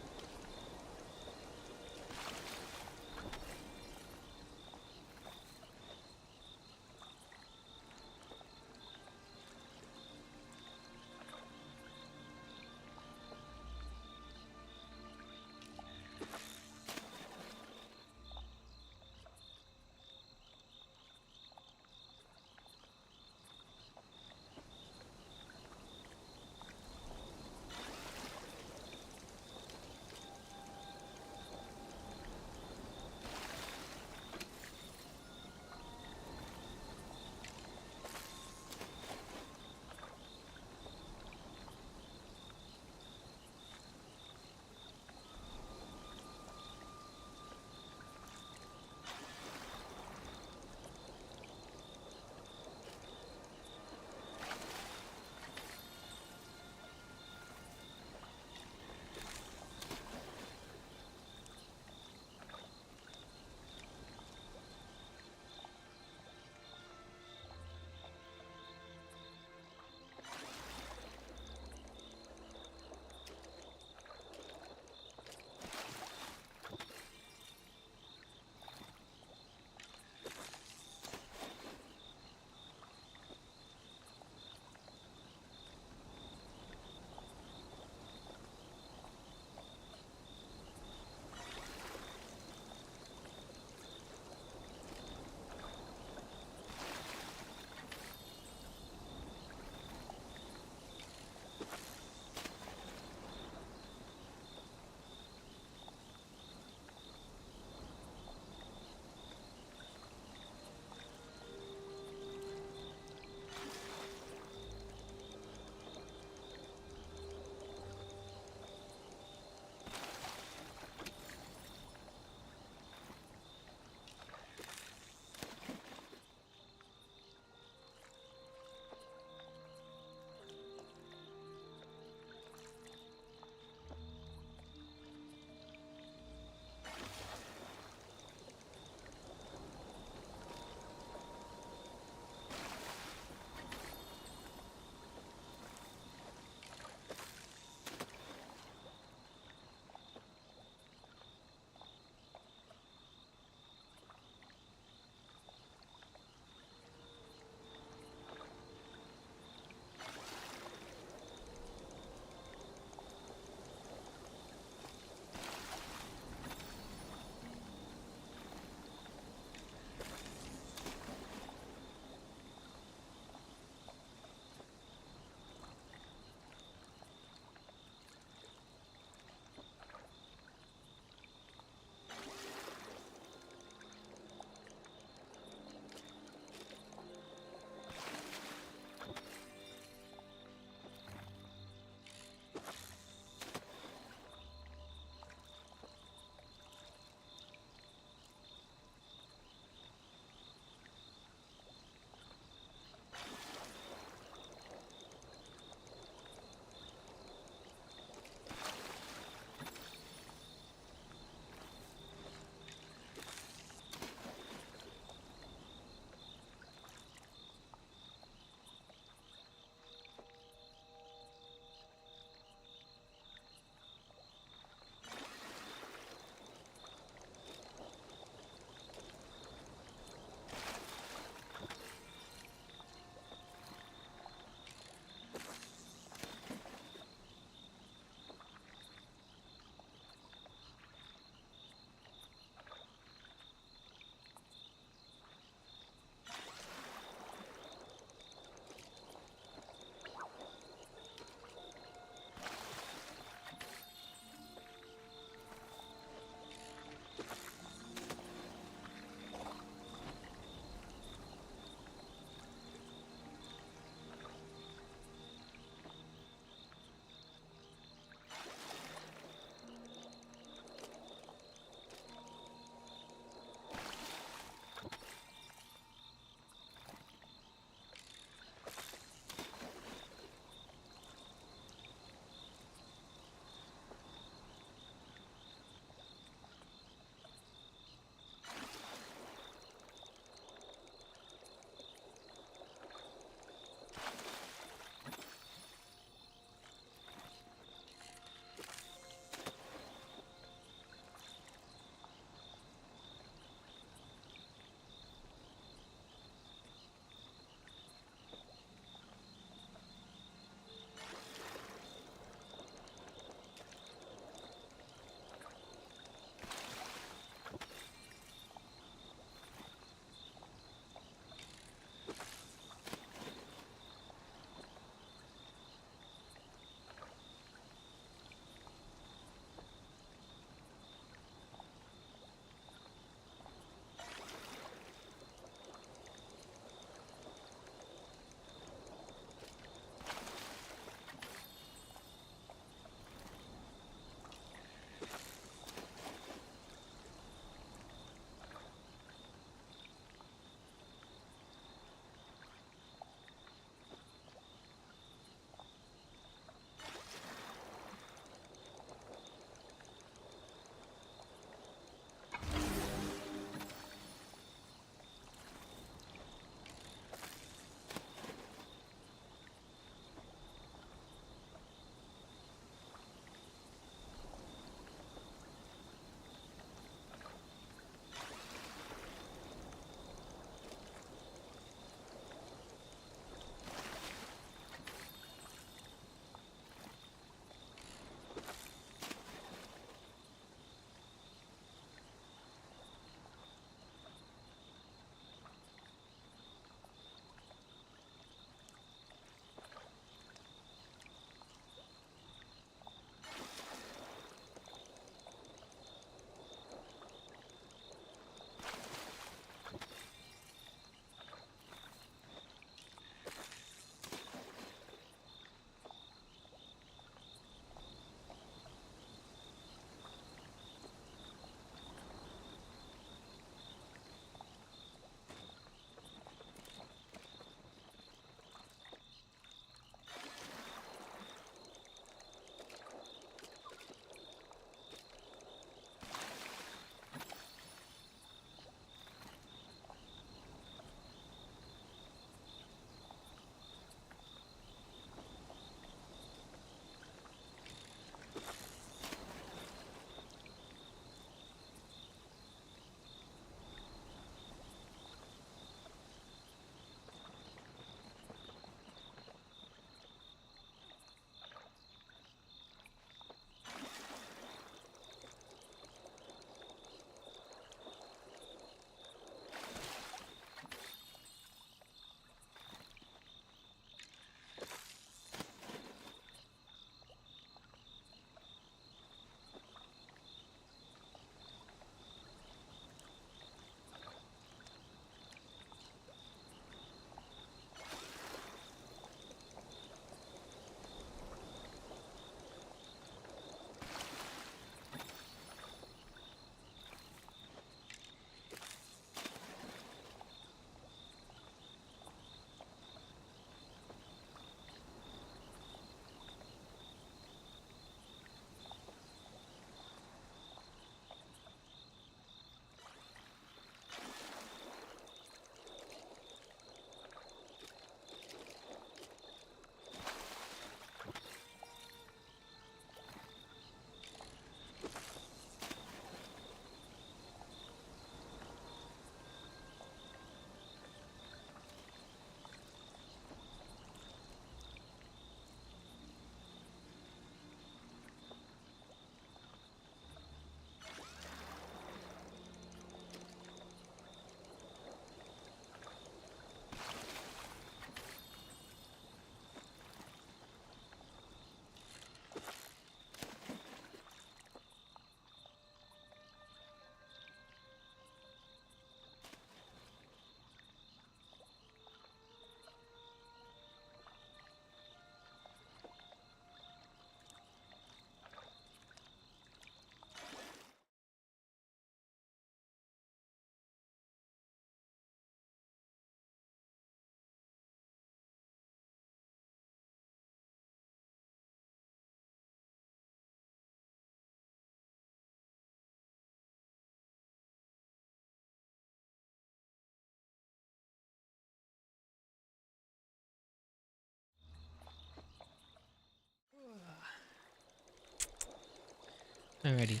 Alrighty.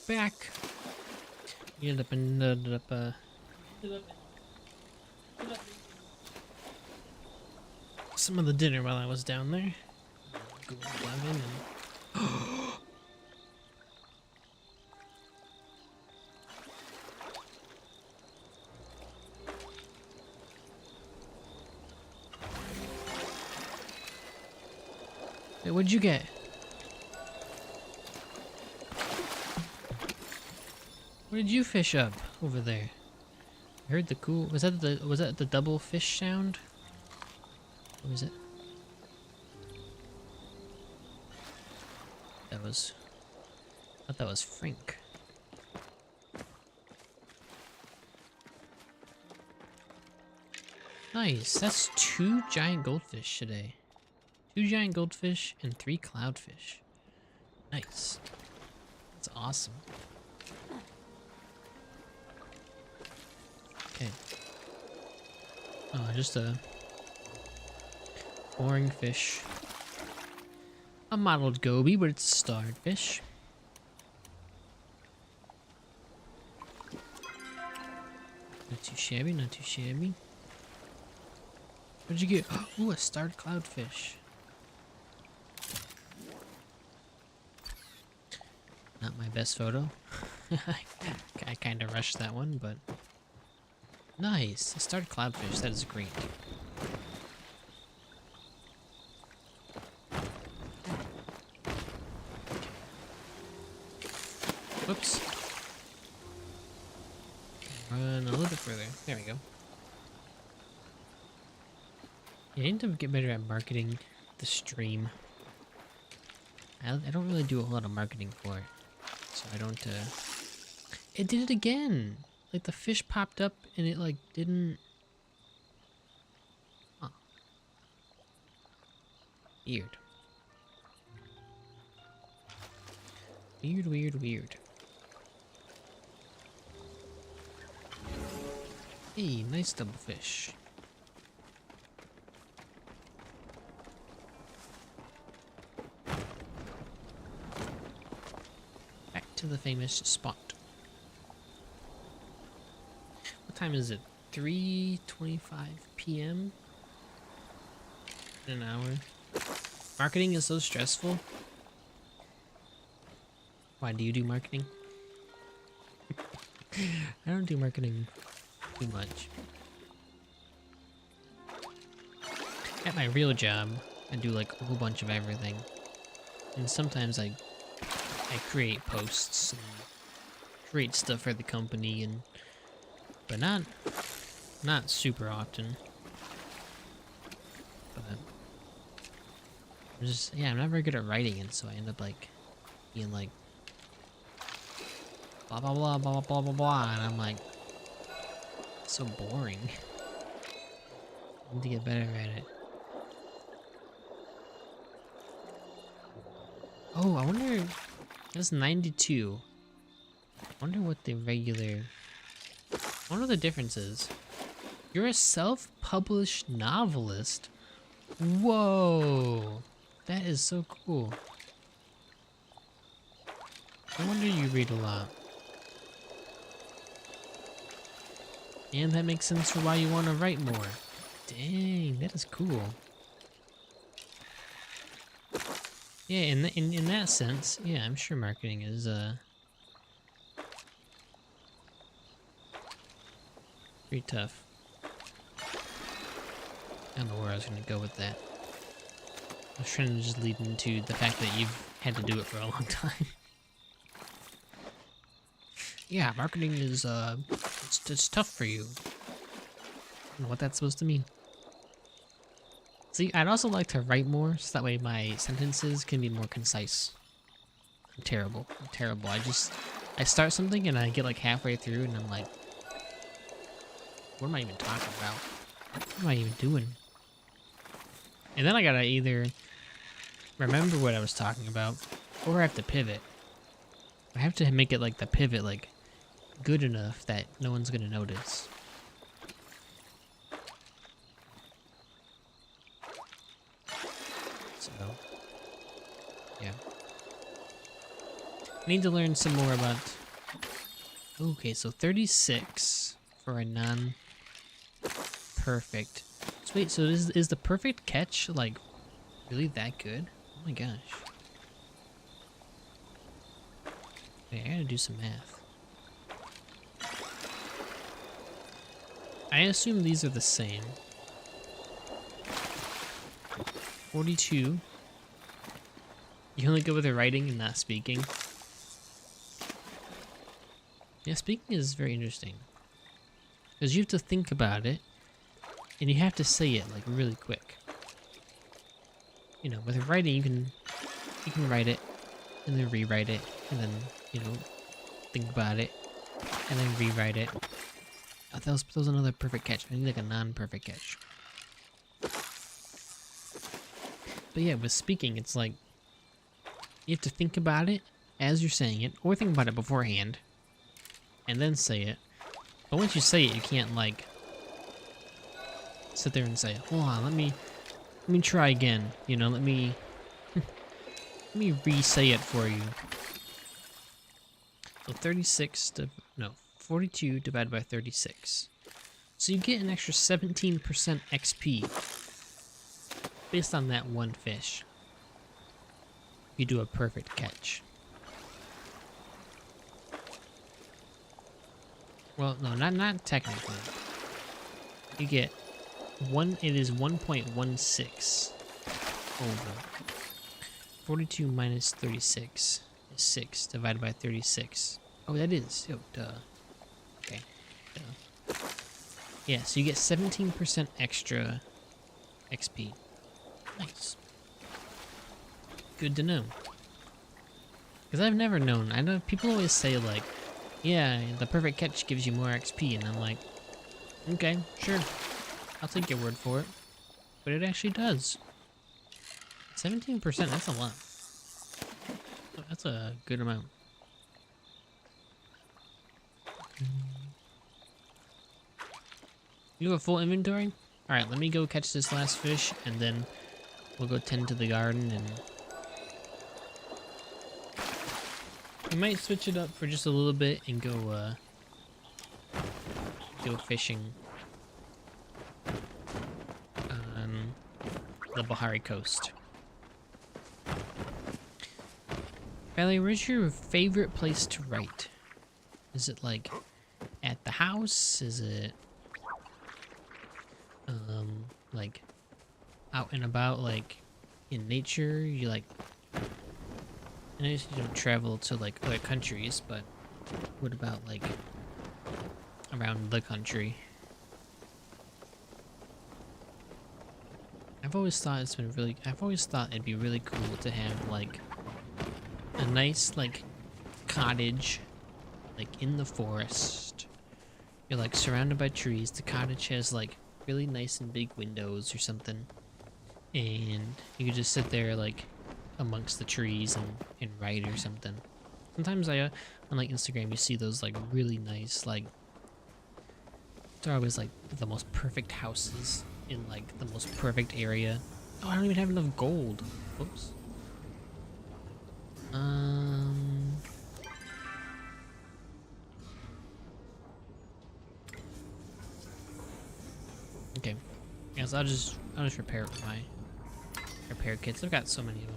Back. Some of the dinner while I was down there. Go 11 and Wait, what'd you get? What did you fish up over there? I heard the cool. Was that the double fish sound? What was it? That was. I thought that was Frank. Nice. That's 2 giant goldfish today. 2 giant goldfish and 3 cloudfish. Nice. That's awesome. Okay. Oh, just a boring fish. A mottled goby, but it's a starred fish. Not too shabby, not too shabby. What'd you get? Ooh, a starred cloudfish. Not my best photo. I kind of rushed that one, but nice. A starred cloudfish. That is great. Whoops. Run a little bit further. There we go. Yeah, I need to get better at marketing the stream. I don't really do a lot of marketing for it. So I don't, It did it again! Like, the fish popped up and it, like, didn't... Huh. Weird. Weird, weird, weird. Hey, nice double fish. Back to the famous spot. What time is it? 3:25 p.m. In an hour. Marketing is so stressful. Why do you do marketing? I don't do marketing too much. At my real job, I do like a whole bunch of everything. And sometimes I create posts and create stuff for the company, and but not super often. But I'm not very good at writing, and so I end up like being like blah blah blah blah blah blah blah, and I'm like, so boring. I need to get better at it. Oh, I wonder. That's 92. I wonder what the regular. I wonder what the difference is. You're a self-published novelist. Whoa, that is so cool. No wonder you read a lot. And that makes sense for why you want to write more. Dang, that is cool. Yeah, in that sense, yeah, I'm sure marketing is pretty tough. I don't know where I was gonna go with that. I was trying to just lead into the fact that you've had to do it for a long time. Yeah, marketing is it's tough for you. I don't know what that's supposed to mean. See, I'd also like to write more, so that way my sentences can be more concise. I'm terrible. I'm terrible. I start something and I get like halfway through and I'm like, what am I even talking about? What am I even doing? And then I gotta either remember what I was talking about, or I have to pivot. I have to make it like the pivot like good enough that no one's gonna notice. So, yeah. I need to learn some more about... Okay, so 36 for a non-perfect. So wait, so is the perfect catch, like, really that good? Oh my gosh. Wait, I gotta do some math. I assume these are the same. 42. You only go with the writing and not speaking. Yeah, speaking is very interesting. Because you have to think about it, and you have to say it, like, really quick. You know, with writing, you can write it, and then rewrite it, and then, you know, think about it, and then rewrite it. Oh, that was another perfect catch. I need, like, a non-perfect catch. But yeah, with speaking, it's like, you have to think about it as you're saying it, or think about it beforehand, and then say it. But once you say it, you can't, like, sit there and say, hold on, let me try again. You know, let me re-say it for you. So 42 divided by 36. So you get an extra 17% XP based on that one fish. You do a perfect catch. Well, no, not technically. You get it is 1.16 over 42 minus 36 is 6 divided by 36. Oh, that is. Oh, duh. Okay. Duh. Yeah, so you get 17% extra XP. Nice. Good to know. Because I've never known. I know people always say, like, yeah, the perfect catch gives you more XP, and I'm like, okay, sure. I'll take your word for it. But it actually does. 17%, that's a lot. That's a good amount. You have a full inventory? Alright, let me go catch this last fish, and then we'll go tend to the garden, and... we might switch it up for just a little bit and go fishing on the Bahari coast. Palia, where's your favorite place to write? Is it like at the house? Is it like out and about, like in nature? You like, I know you don't travel to like other countries, but what about like around the country? I've always thought it'd be really cool to have like a nice like cottage like in the forest. You're like surrounded by trees. The cottage has like really nice and big windows or something, and you could just sit there like amongst the trees and write or something. Sometimes on like Instagram you see those like really nice, like they're always like the most perfect houses in like the most perfect area. Oh, I don't even have enough gold. Oops. Okay. Yes, I'll just repair it with my repair kits. I've got so many of them.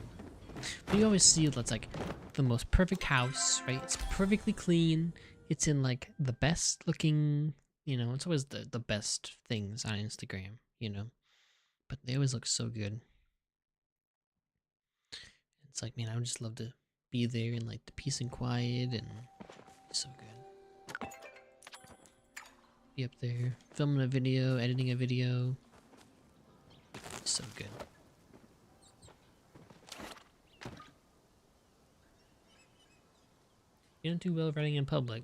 But you always see that's like the most perfect house, right? It's perfectly clean. It's in like the best looking, you know, it's always the best things on Instagram, you know. But they always look so good. It's like, man, I would just love to be there in like the peace and quiet, and so good. Be up there filming a video, editing a video. So good. You don't do well writing in public.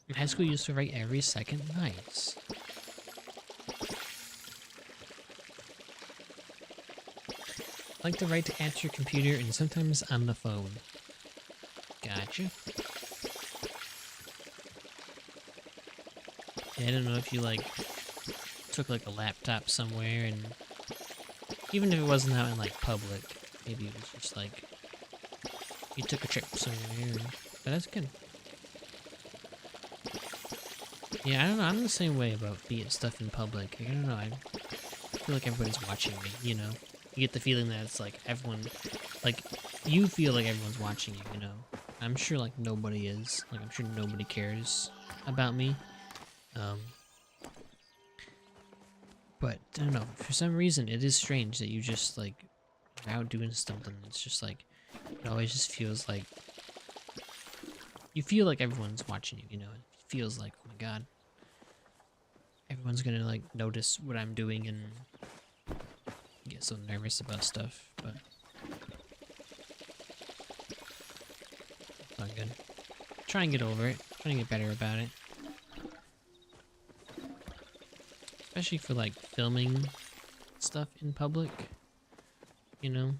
In high school, you used to write every second. Nice. I like to write to at your computer and sometimes on the phone. Gotcha. Yeah, I don't know if you like took like a laptop somewhere, and even if it wasn't out in like public, maybe it was just like You took a trip somewhere, but that's good. Yeah, I don't know. I'm the same way about being stuff in public. I don't know. I feel like everybody's watching me, you know? You get the feeling that it's like everyone, like, you feel like everyone's watching you, you know? I'm sure, like, nobody is. Like, I'm sure nobody cares about me. But, I don't know. For some reason, it is strange that you just, like, are out doing something. It's just, like, it always just feels like, you feel like everyone's watching you, you know? It feels like, oh my god, everyone's gonna, like, notice what I'm doing and get so nervous about stuff, but it's not good. Try and get over it. Try and get better about it. Especially for, like, filming stuff in public, you know?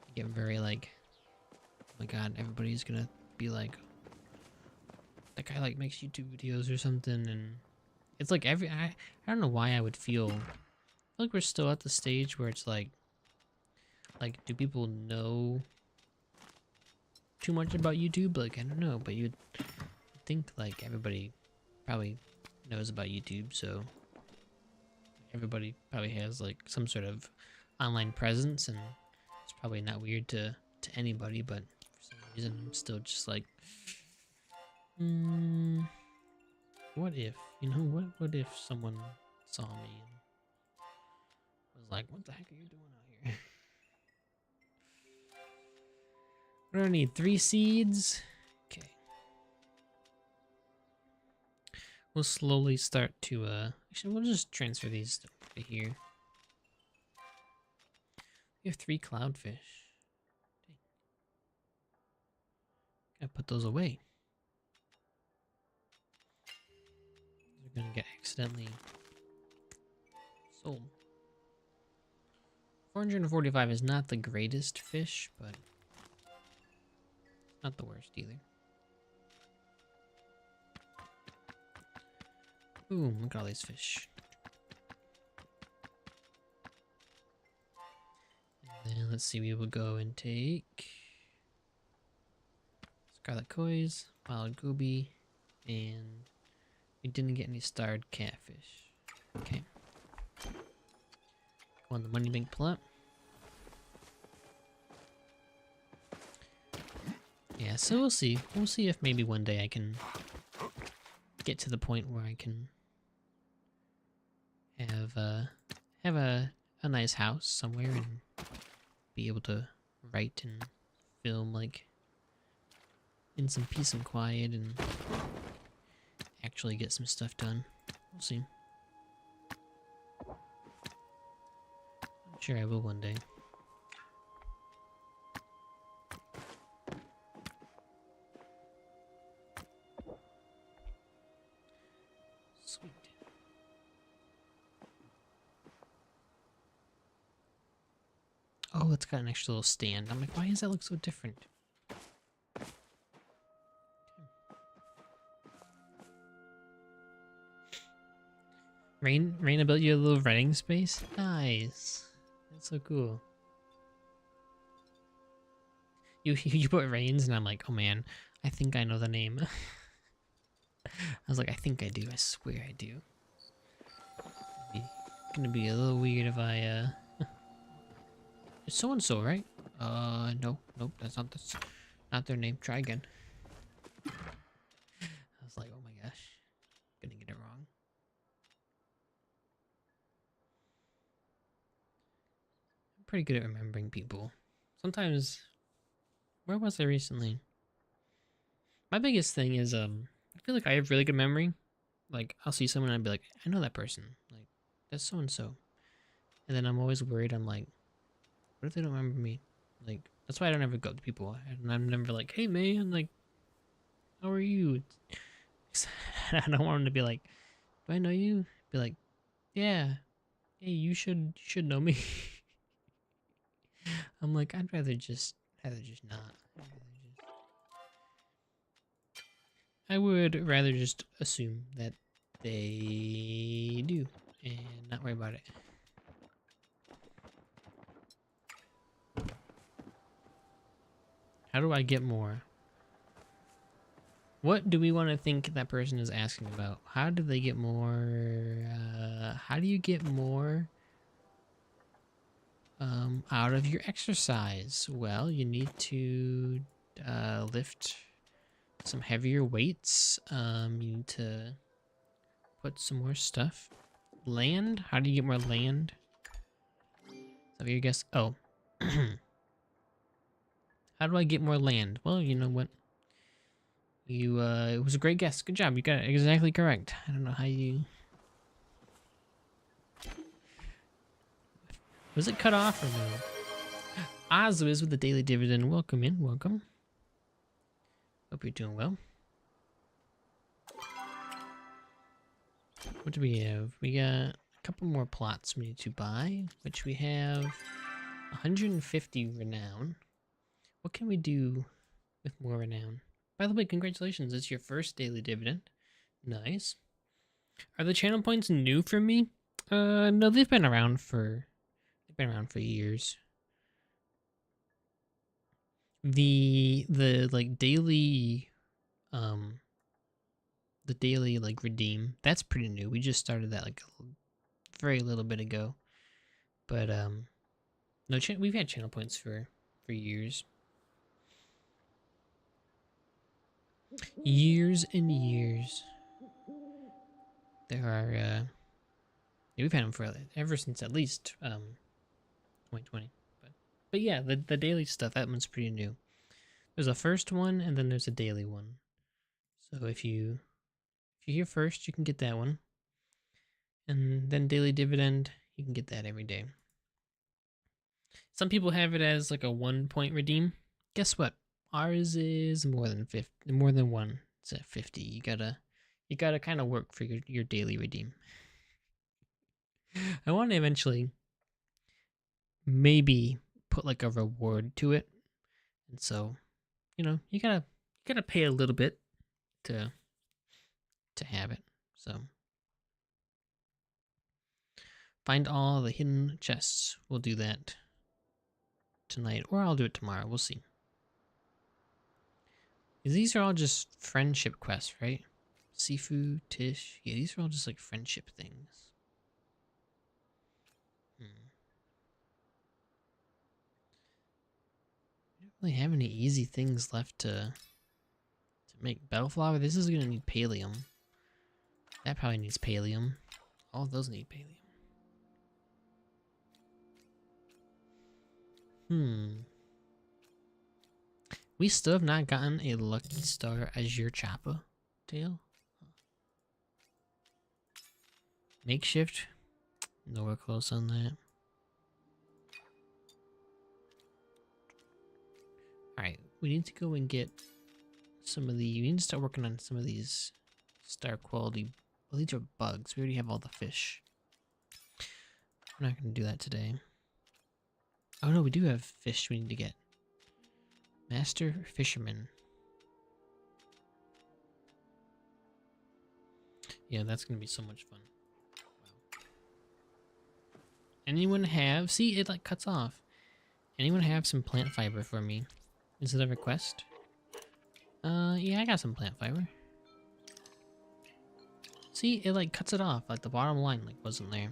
You get very, like, oh my god, everybody's gonna be like, that guy, like, makes YouTube videos or something, and it's like I don't know why I would feel like we're still at the stage where it's like, do people know too much about YouTube? Like, I don't know, but you'd think, like, everybody probably knows about YouTube, so everybody probably has, like, some sort of online presence, and it's probably not weird to anybody, but for some reason I'm still just like, what if, you know, what if someone saw me and was like, what the heck are you doing out here? We're gonna need 3 seeds. Okay. We'll slowly start to, actually, we'll just transfer these over here. We have 3 cloudfish. Dang. Gotta put those away. They're gonna get accidentally sold. 445 is not the greatest fish, but not the worst either. Boom, look at all these fish. And then let's see, we will go and take scarlet koi's, wild goby, and we didn't get any starred catfish. Okay. Go on the money bank plot. Yeah, so we'll see. We'll see if maybe one day I can get to the point where I can have a nice house somewhere and be able to write and film, like, in some peace and quiet and actually get some stuff done. We'll see. I'm sure I will one day. Sweet. Oh, it's got an extra little stand. I'm like, why does that look so different? Raina built you a little writing space? Nice. That's so cool. You put Rains and I'm like, oh man, I think I know the name. I was like, I think I do. I swear I do. It's gonna be a little weird if I it's so and so, right? No, nope, that's not their name. Try again. I was like, oh my gosh, gonna get it wrong. I'm pretty good at remembering people. Sometimes, where was I recently? My biggest thing is I feel like I have really good memory. Like, I'll see someone and I'll be like, I know that person. Like, that's so and so. And then I'm always worried. I'm like, what if they don't remember me? Like, that's why I don't ever go to people. And I'm never like, hey man, like, how are you? I don't want them to be like, do I know you? Be like, yeah. Hey, you should know me. I'm like, I'd rather just not. I would rather just assume that they do and not worry about it. How do I get more? What do we want to think that person is asking about? How do they get more? How do you get more out of your exercise? Well, you need to lift some heavier weights. You need to put some more stuff. Land? How do you get more land? Is that your guess? Oh. How do I get more land? Well, you know what? You, it was a great guess. Good job. You got it exactly correct. I don't know how you... Was it cut off or no? Oz with the daily dividend. Welcome in. Welcome. Hope you're doing well. What do we have? We got a couple more plots we need to buy, which we have 150 renown. What can we do with more renown? By the way, congratulations. It's your first daily dividend. Nice. Are the channel points new for me? No, they've been around for years. The like daily like redeem, that's pretty new. We just started that like a very little bit ago. But no, we've had channel points for years. Years and years. There are yeah, we've had them for ever since at least 2020. But yeah, the daily stuff, that one's pretty new. There's a first one and then there's a daily one. So if you're here first, you can get that one. And then daily dividend, you can get that every day. Some people have it as like a 1 point redeem. Guess what? Ours is more than 50, more than one. It's at 50. You gotta kind of work for your daily redeem. I want to eventually maybe put like a reward to it, and so you know you gotta pay a little bit to have it. So find all the hidden chests. We'll do that tonight, or I'll do it tomorrow. We'll see. These are all just friendship quests, right? Sifu, Tish. Yeah, these are all just like friendship things. We don't really have any easy things left to make bellflower. This is gonna need pallium. That probably needs pallium. All of those need pallium. We still have not gotten a lucky star Azure Choppa tail. Makeshift. Nowhere close on that. Alright, we need to go and get some of the... We need to start working on some of these star quality... Well, these are bugs. We already have all the fish. I'm not going to do that today. Oh no, we do have fish we need to get. Master Fisherman. Yeah, that's going to be so much fun. Wow. Anyone have... See, it like cuts off. Anyone have some plant fiber for me? Is it a request? Yeah, I got some plant fiber. See, it like cuts it off. Like the bottom line like wasn't there.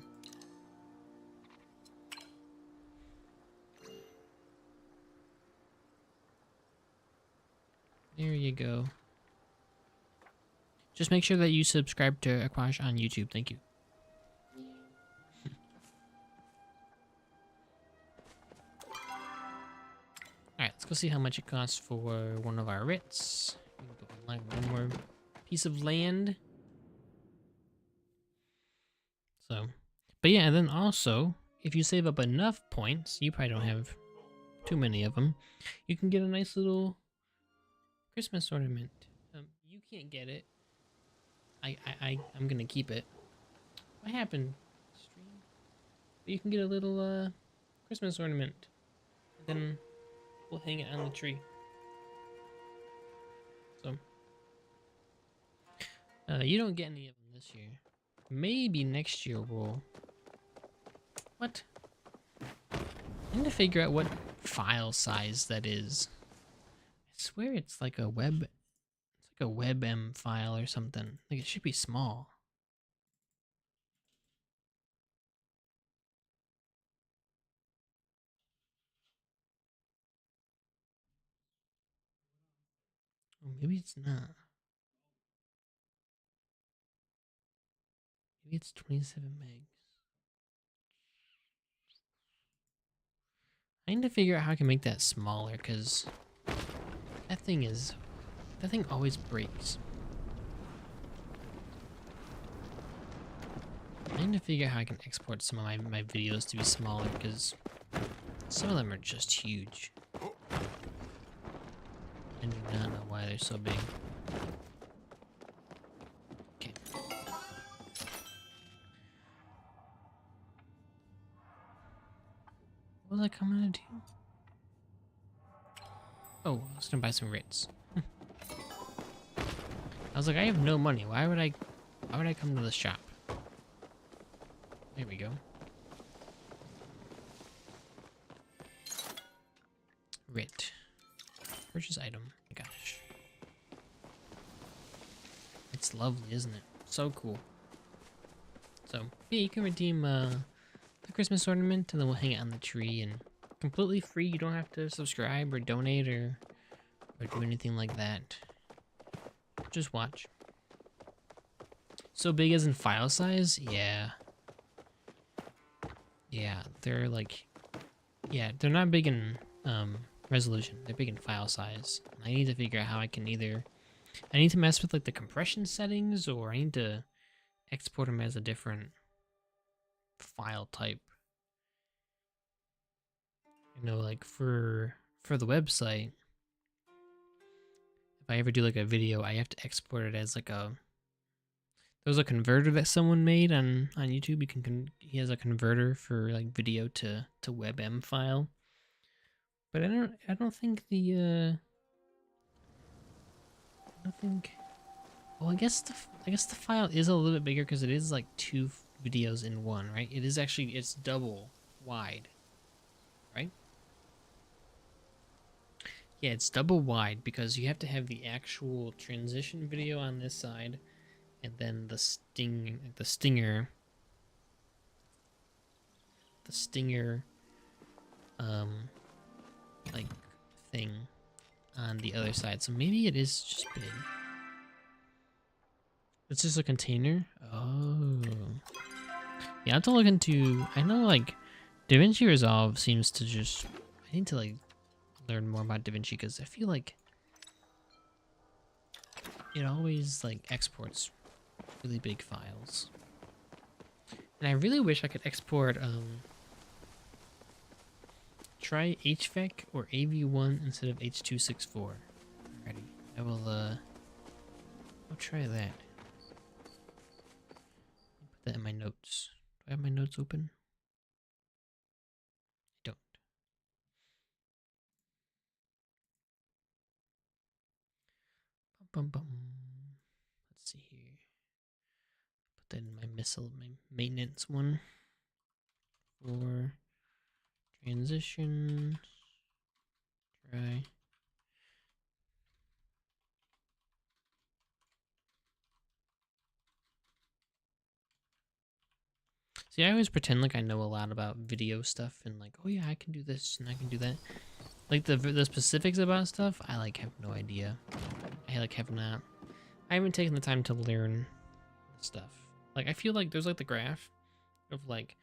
There you go. Just make sure that you subscribe to Aqajjium on YouTube. Thank you. Alright, let's go see how much it costs for one of our writs. Like one more piece of land. So, but yeah, and then also, if you save up enough points, you probably don't have too many of them, you can get a nice little Christmas ornament. You can't get it. I'm gonna keep it. What happened? Stream? But you can get a little Christmas ornament. And then we'll hang it on the tree. So you don't get any of them this year. Maybe next year we'll... What? I need to figure out what file size that is. swear it's like a web. It's like a WebM file or something. Like it should be small. Or maybe it's not. Maybe it's 27 megs. I need to figure out how I can make that smaller because that thing always breaks. I need to figure out how I can export some of my videos to be smaller because some of them are just huge. I do not know why they're so big. Okay. What was I coming to do? Oh, I was gonna buy some Ritz. I was like, I have no money. Why would I come to the shop? There we go. Rit. Purchase item. Oh my gosh. It's lovely, isn't it? So cool. So, yeah, you can redeem the Christmas ornament and then we'll hang it on the tree and completely free. You don't have to subscribe or donate or do anything like that. Just watch. So big as in file size? Yeah. Yeah, they're like... Yeah, they're not big in resolution. They're big in file size. I need to figure out how I can either... I need to mess with like the compression settings or I need to export them as a different file type. You know, like for the website, if I ever do like a video, I have to export it as like a... There's a converter that someone made on YouTube. You can he has a converter for like video to WebM file. But I don't think the I don't think... Well, I guess the file is a little bit bigger because it is like 2 videos in one, right? It is actually, it's double wide, right? Yeah, it's double wide because you have to have the actual transition video on this side and then the stinger like thing on the other side. So maybe it is just big. It's just a container? Oh. Yeah, I have to look into... I know, like, DaVinci Resolve seems to just... I need to, like, learn more about DaVinci because I feel like it always, like, exports really big files. And I really wish I could export, try HVAC or AV1 instead of H.264. Alrighty. I'll try that. Put that in my notes. Do I have my notes open? I don't. Bum, bum, bum. Let's see here. Put that in my maintenance one. For transition. Try. See, I always pretend like I know a lot about video stuff and like, oh yeah, I can do this and I can do that. Like the specifics about stuff, I like have no idea. I like have not. I haven't taken the time to learn stuff. Like I feel like there's like the graph of like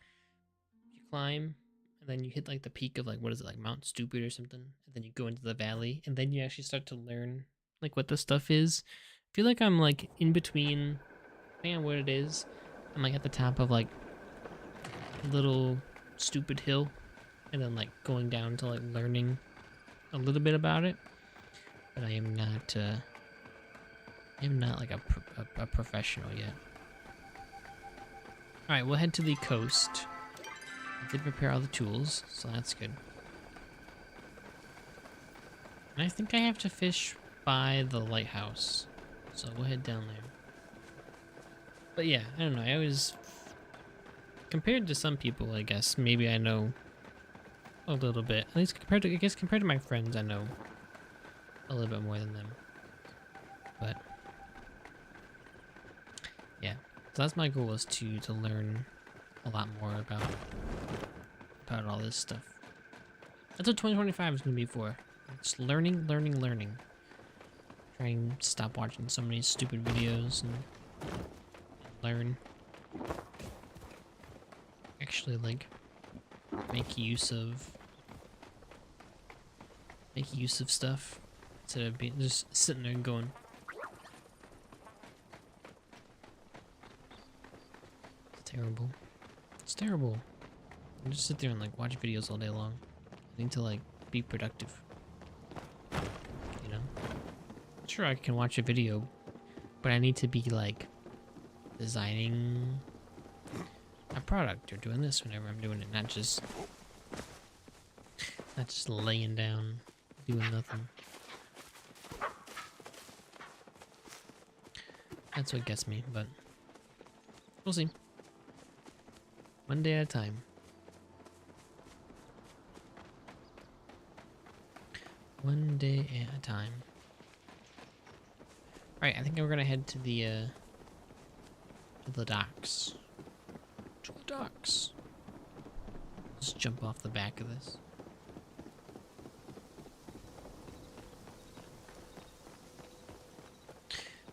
you climb and then you hit like the peak of like what is it, like Mount Stupid or something, and then you go into the valley and then you actually start to learn like what the stuff is. I feel like I'm like in between, depending on what it is. I'm like at the top of like little stupid hill and then like going down to like learning a little bit about it, but I am not like a professional yet. All right, we'll head to the coast. I did prepare all the tools, so that's good. And I think I have to fish by the lighthouse, so we'll head down there. But yeah, I don't know, I always... Compared to some people, I guess, maybe I know a little bit. At least compared to my friends, I know a little bit more than them. But yeah, so that's my goal, was to learn a lot more about all this stuff. That's what 2025 is going to be for. It's learning, learning, learning. Try and stop watching so many stupid videos and learn. Actually, like, make use of stuff instead of being just sitting there and going. It's terrible. It's terrible. I just sit there and like watch videos all day long. I need to like be productive. You know? Sure, I can watch a video, but I need to be like designing a product or doing this whenever I'm doing it, not just laying down doing nothing. That's what gets me, but we'll see. One day at a time. One day at a time. Alright, I think we're gonna head to the docks. To the docks. Just jump off the back of this.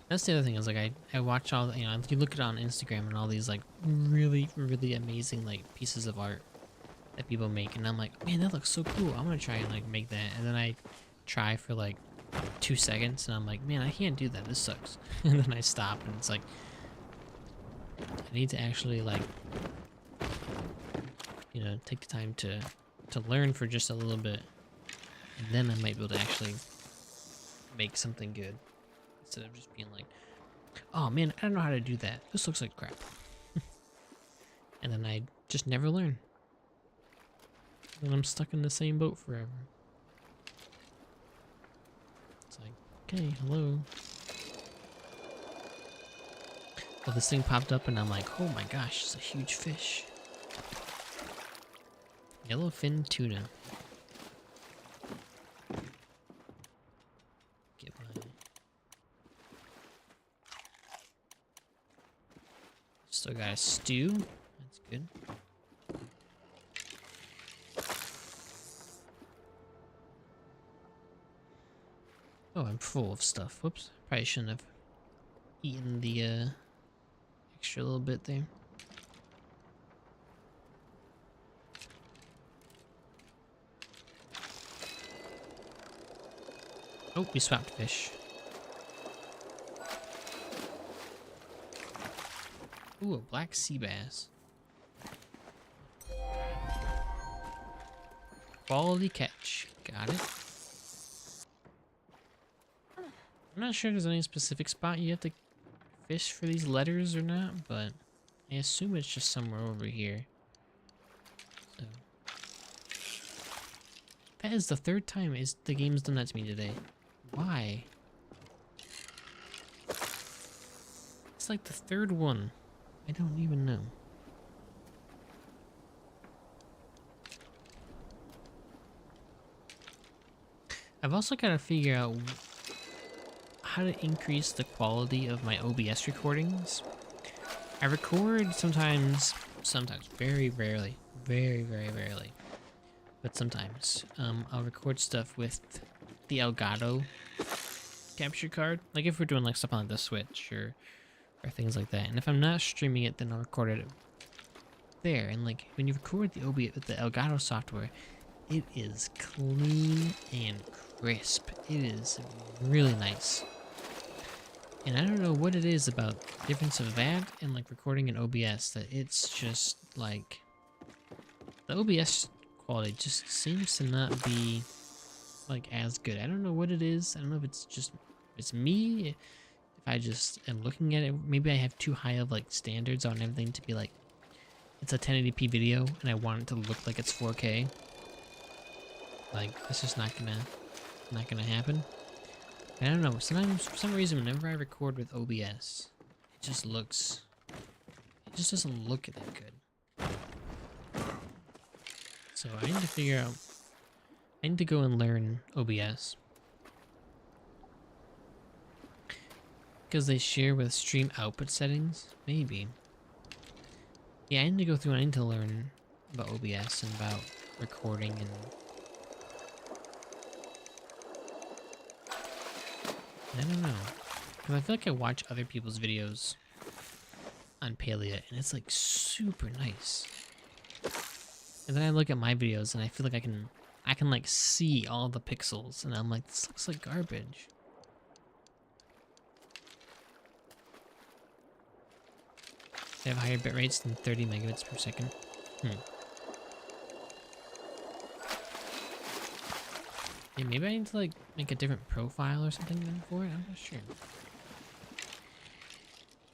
That's the other thing, is like I watch all, you know, you look at it on Instagram and all these like really, really amazing like pieces of art that people make, and I'm like, man, that looks so cool. I'm gonna try and like make that, and then I try for like 2 seconds and I'm like, man, I can't do that. This sucks. And then I stop, and it's like, I need to actually like, you know, take the time to learn for just a little bit, and then I might be able to actually make something good. Instead of just being like, oh man, I don't know how to do that. This looks like crap. And then I just never learn. And I'm stuck in the same boat forever. It's like, okay, hello. Well, this thing popped up and I'm like, oh my gosh, it's a huge fish. Yellowfin tuna. Get my... Still got a stew. That's good. Oh, I'm full of stuff. Whoops. Probably shouldn't have eaten the extra little bit there. Oh, we swapped fish. Ooh, a black sea bass. Quality catch. Got it. I'm not sure if there's any specific spot you have to fish for these letters or not, but I assume it's just somewhere over here. So that is the third time the game's done that to me today. Why? It's like the third one. I don't even know. I've also got to figure out how to increase the quality of my OBS recordings. I record sometimes, very rarely, very rarely, but sometimes. I'll record stuff with the Elgato capture card, like if we're doing like stuff on like the Switch or things like that. And if I'm not streaming it, then I'll record it there. And like when you record the OBS with the Elgato software, it is clean and crisp. It is really nice. And I don't know what it is about the difference of that and like recording in OBS, that it's just like the OBS quality just seems to not be like as good. I don't know what it is. I don't know if it's me. If I just am looking at it, maybe I have too high of like standards on everything to be like, it's a 1080p video and I want it to look like it's 4K. Like, it's just not gonna happen. I don't know, sometimes, for some reason, whenever I record with OBS, it just doesn't look that good. So I need to figure out, I need to go and learn OBS. Because they share with stream output settings? Maybe. Yeah, I need to go through and I need to learn about OBS and about recording and... I don't know. Because I feel like I watch other people's videos on Palia and it's like super nice. And then I look at my videos and I feel like I can like see all the pixels and I'm like, this looks like garbage. They have higher bit rates than 30 megabits per second. Yeah, maybe I need to like make a different profile or something for it. I'm not sure.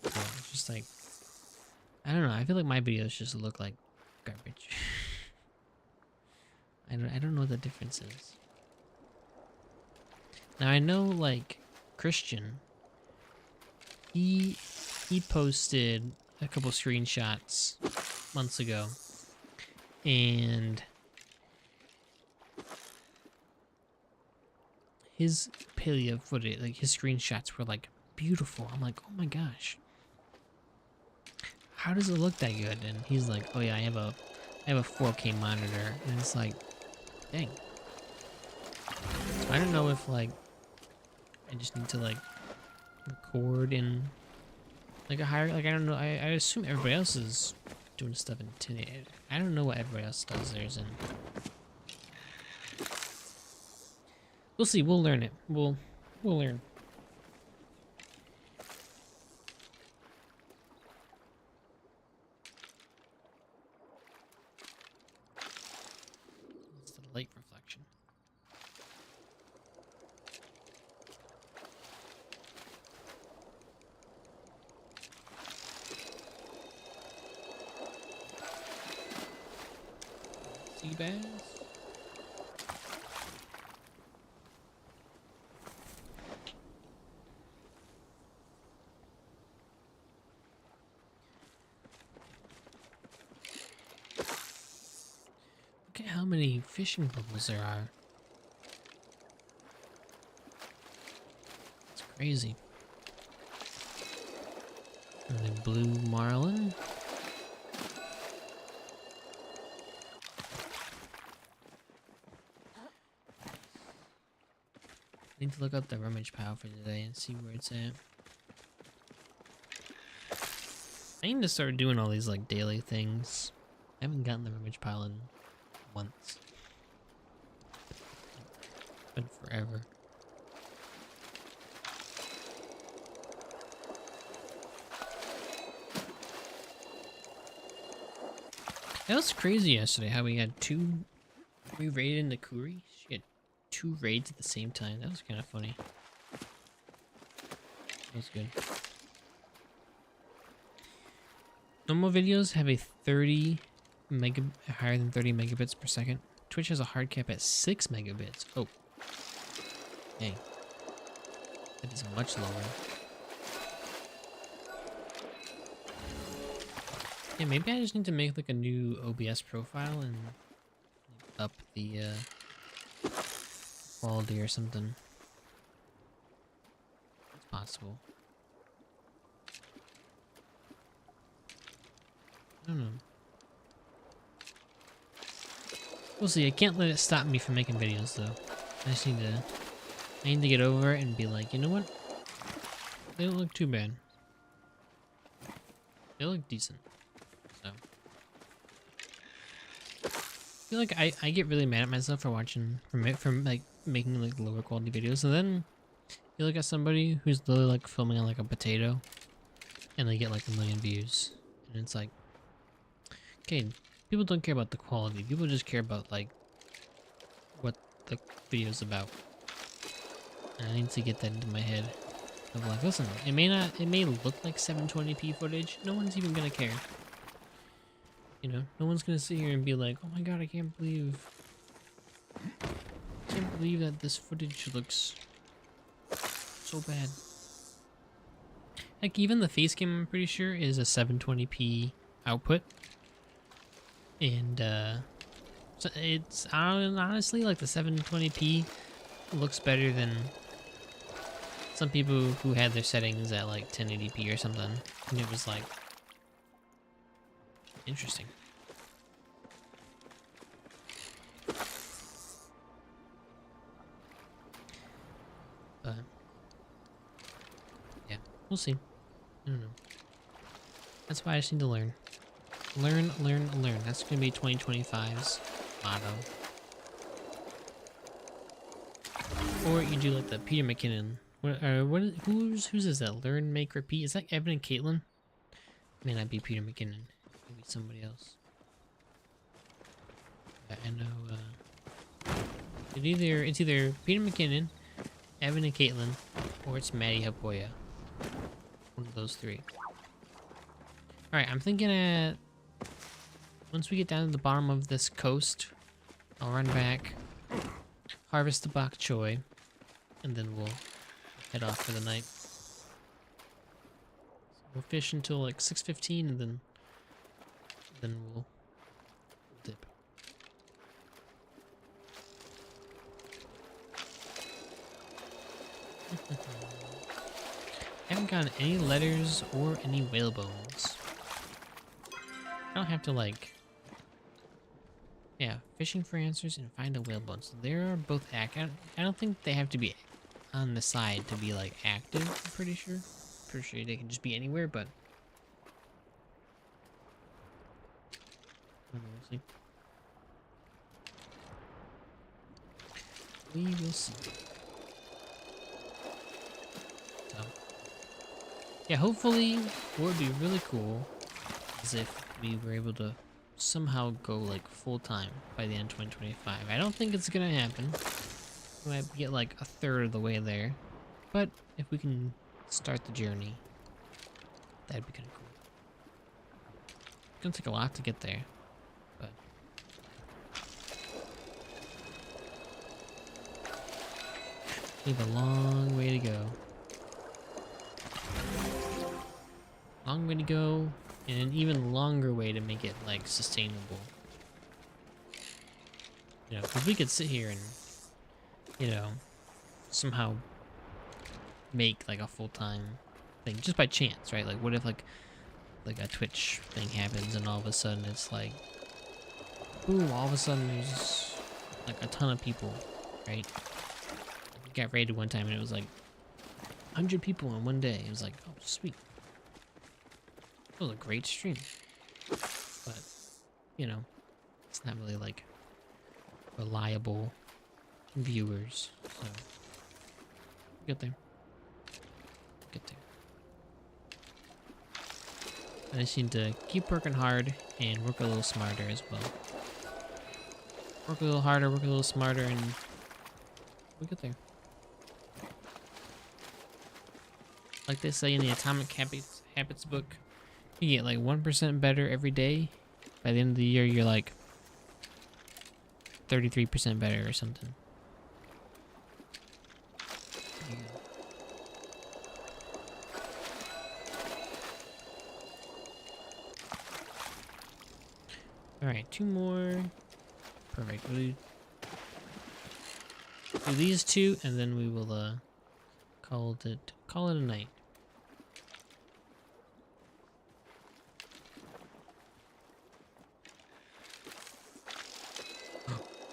Yeah, it's just like, I don't know. I feel like my videos just look like garbage. I don't know what the difference is. Now I know like Christian. He posted a couple screenshots months ago, and his Palia footage, like his screenshots were like beautiful. I'm like, oh my gosh, how does it look that good? And he's like, oh yeah, I have a 4K monitor, and it's like, dang. So I don't know if like I just need to like record in like a higher, like I don't know. I assume everybody else is doing stuff in 1080. I don't know what everybody else does theirs in. We'll see. We'll learn it. We'll learn. It's the light reflection. Sea bass. Look at how many fishing bubbles there are. It's crazy. And then blue marlin. I need to look up the rummage pile for today and see where it's at. I need to start doing all these like daily things. I haven't gotten the rummage pile in months. It's been forever. That was crazy yesterday how we had we raided into Kuri. She had 2 raids at the same time. That was kind of funny. That was good. Normal videos have a higher than 30 megabits per second. Twitch has a hard cap at 6 megabits. Oh. Dang. That is much lower. Yeah, maybe I just need to make like a new OBS profile and up the quality or something. It's possible. I don't know. We'll see. I can't let it stop me from making videos though. I just need to get over it and be like, you know what? They don't look too bad. They look decent. So I feel like I get really mad at myself for like making like lower quality videos, and then you look at somebody who's literally like filming on like a potato and they get like 1 million views, and it's like, okay, people don't care about the quality, people just care about like what the video's about. And I need to get that into my head of like, listen, it may look like 720p footage, no one's even gonna care. You know, no one's gonna sit here and be like, oh my god, I can't believe that this footage looks so bad. Like, even the face cam, I'm pretty sure, is a 720p output. And, so it's, honestly, like, the 720p looks better than some people who had their settings at like 1080p or something, and it was like interesting. But yeah, we'll see. I don't know. That's why I just need to learn. Learn, learn, learn. That's gonna be 2025's motto. Or you do like the Peter McKinnon. Who's is that? Learn, make, repeat. Is that Evan and Caitlin? May not be Peter McKinnon. Maybe somebody else. Yeah, I know. It's either Peter McKinnon, Evan and Caitlin, or it's Maddie Hapoya. One of those three. All right, I'm thinking at once we get down to the bottom of this coast, I'll run back, harvest the bok choy, and then we'll head off for the night. So we'll fish until like 6:15, and then we'll dip. I haven't gotten any letters or any whale bones. I don't have to like... Yeah, fishing for answers and find a whale bone. So they are both active. I don't think they have to be on the side to be like active, I'm pretty sure. Pretty sure they can just be anywhere, but... We'll see. We will see. So, yeah, hopefully what would be really cool is if we were able to somehow go like full-time by the end of 2025. I don't think it's gonna happen. We might get like a third of the way there, but if we can start the journey, that'd be kind of cool. It's gonna take a lot to get there, but we have a long way to go. Long way to go, and an even longer way to make it like sustainable. You know, if we could sit here and, you know, somehow make like a full-time thing just by chance, right? Like what if like a Twitch thing happens and all of a sudden it's like, boom, all of a sudden there's like a ton of people, right? We got raided one time and it was like 100 people in one day. It was like, oh, sweet. It was a great stream, but you know, it's not really like reliable viewers. So get there, get there. I just need to keep working hard and work a little smarter as well. Work a little harder, work a little smarter, and we'll get there. Like they say in the Atomic Habits book. You get like 1% better every day. By the end of the year, you're like 33% better or something. All right, 2 more. Perfect. We'll do these 2, and then we will call it a night.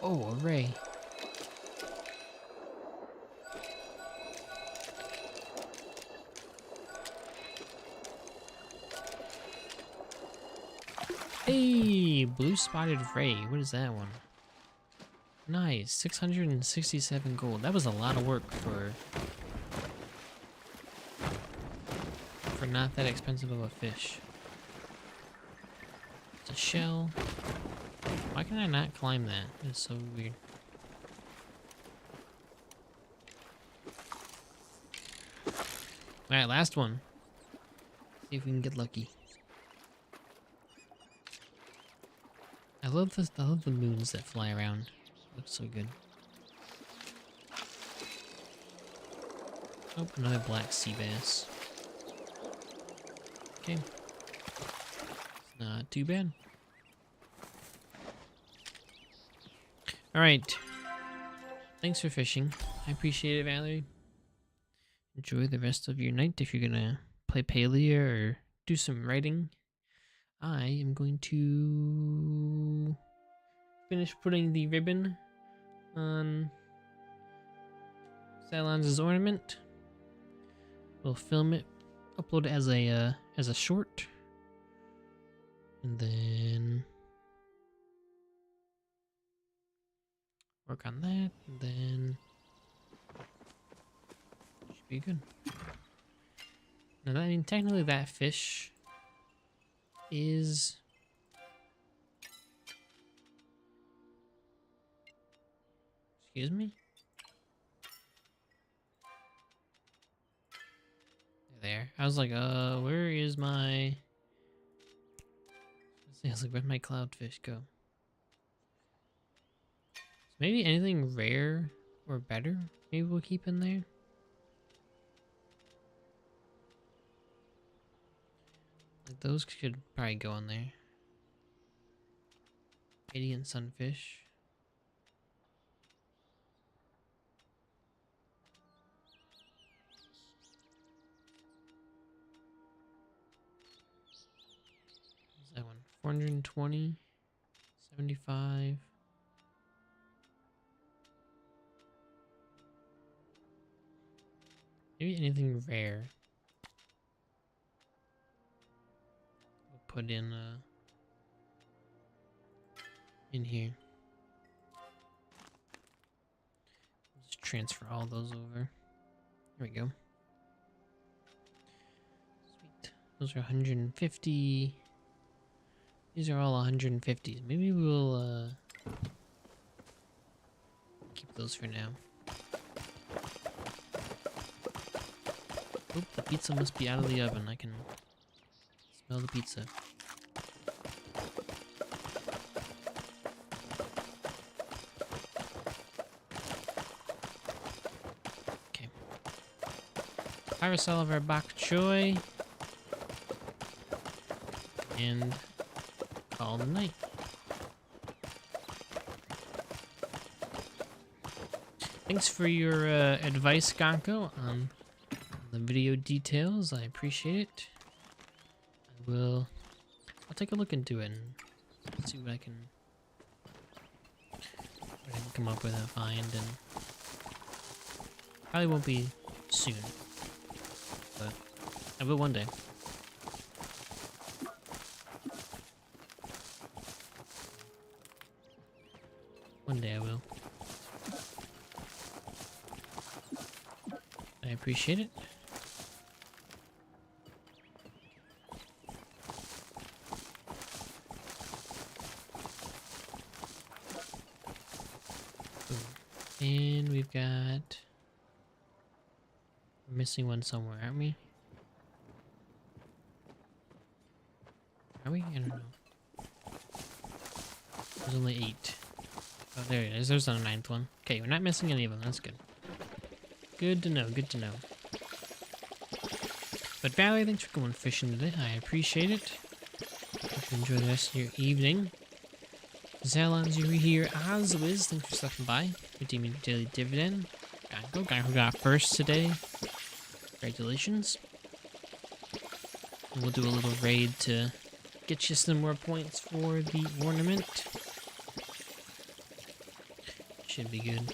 Oh, a ray. Hey, blue spotted ray. What is that one? Nice, 667 gold. That was a lot of work for not that expensive of a fish. It's a shell. Why can I not climb that? It's so weird. Alright, last one. See if we can get lucky. I love the moons that fly around. Looks so good. Oh, another black sea bass. Okay. Not too bad. Alright. Thanks for fishing. I appreciate it, Valerie. enjoy the rest of your night if you're gonna play Palia or do some writing. I am going to finish putting the ribbon on Salon's ornament. We'll film it, upload it as a short, and then work on that, and then should be good. Now, I mean, technically that fish is excuse me? There. I was like, where is my... I was like, where'd my cloudfish go? So maybe anything rare or better, maybe we'll keep in there. Like those could probably go in there. Radiant sunfish. What's that one? 420, 75. Maybe anything rare. We'll put in here. Just transfer all those over. There we go. Sweet. Those are 150. These are all 150s. Maybe we'll keep those for now. Oop, the pizza must be out of the oven. I can smell the pizza. Okay. Parasol of our bok choy. And call the night. Thanks for your advice, Gonko, on the video details. I appreciate it. I'll take a look into it and see what I can come up with and find, and probably won't be soon, but I will one day. One day I will. I appreciate it. And we've got... We're missing one somewhere, aren't we? Are we? I don't know. There's only 8. Oh, there it is. There's the 9th one. Okay, we're not missing any of them. That's good. Good to know. Good to know. But Valerie, thanks for going fishing today. I appreciate it. Hope you enjoy the rest of your evening. Zalons, you're here as is. Thanks for stopping by. Redeeming daily dividend. Guy who got first today. Congratulations. And we'll do a little raid to get you some more points for the ornament. Should be good.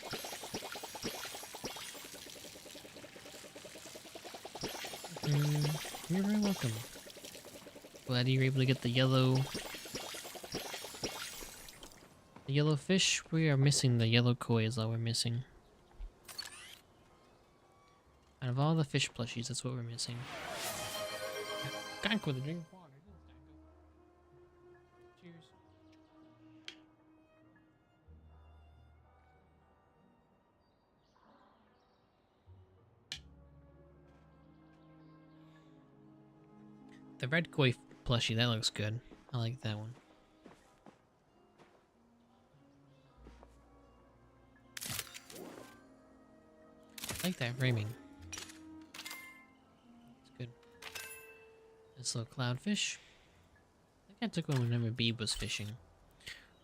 You're very welcome. Glad you were able to get the yellow fish. We are missing the yellow koi is all we're missing. Out of all the fish plushies, that's what we're missing. Gank with a drink of water. Cheers. The red koi plushie, that looks good. I like that one. I like that framing. It's good. This little cloudfish. I think I took one whenever Beeb was fishing.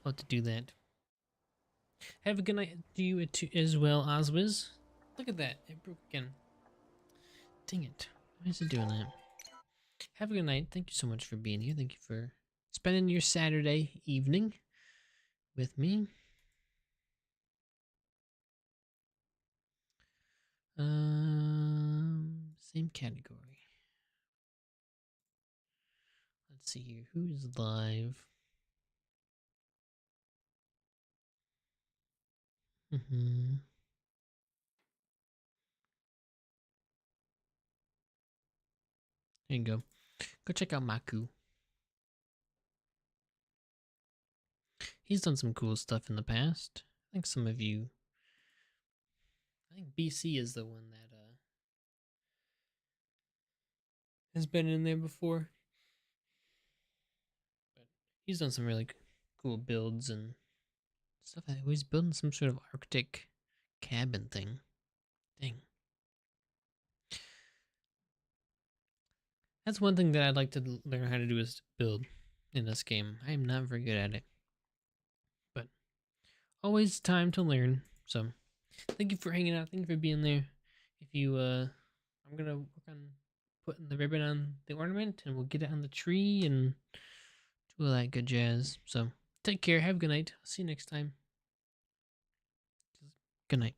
I'll have to do that. Have a good night to you as well, Oswiz. Look at that. It broke again. Dang it. Why is it doing that? Have a good night. Thank you so much for being here. Thank you for spending your Saturday evening with me. Same category. Let's see here. Who's live? There you go. Go check out Maku. He's done some cool stuff in the past. I think some of you. I think BC is the one that has been in there before. But he's done some really cool builds and stuff. He's building some sort of Arctic cabin thing. Dang. That's one thing that I'd like to learn how to do is build in this game. I am not very good at it. But always time to learn. So thank you for hanging out. Thank you for being there. If you I'm gonna work on putting the ribbon on the ornament and we'll get it on the tree and do all that good jazz. So take care, have a good night. I'll see you next time. Good night.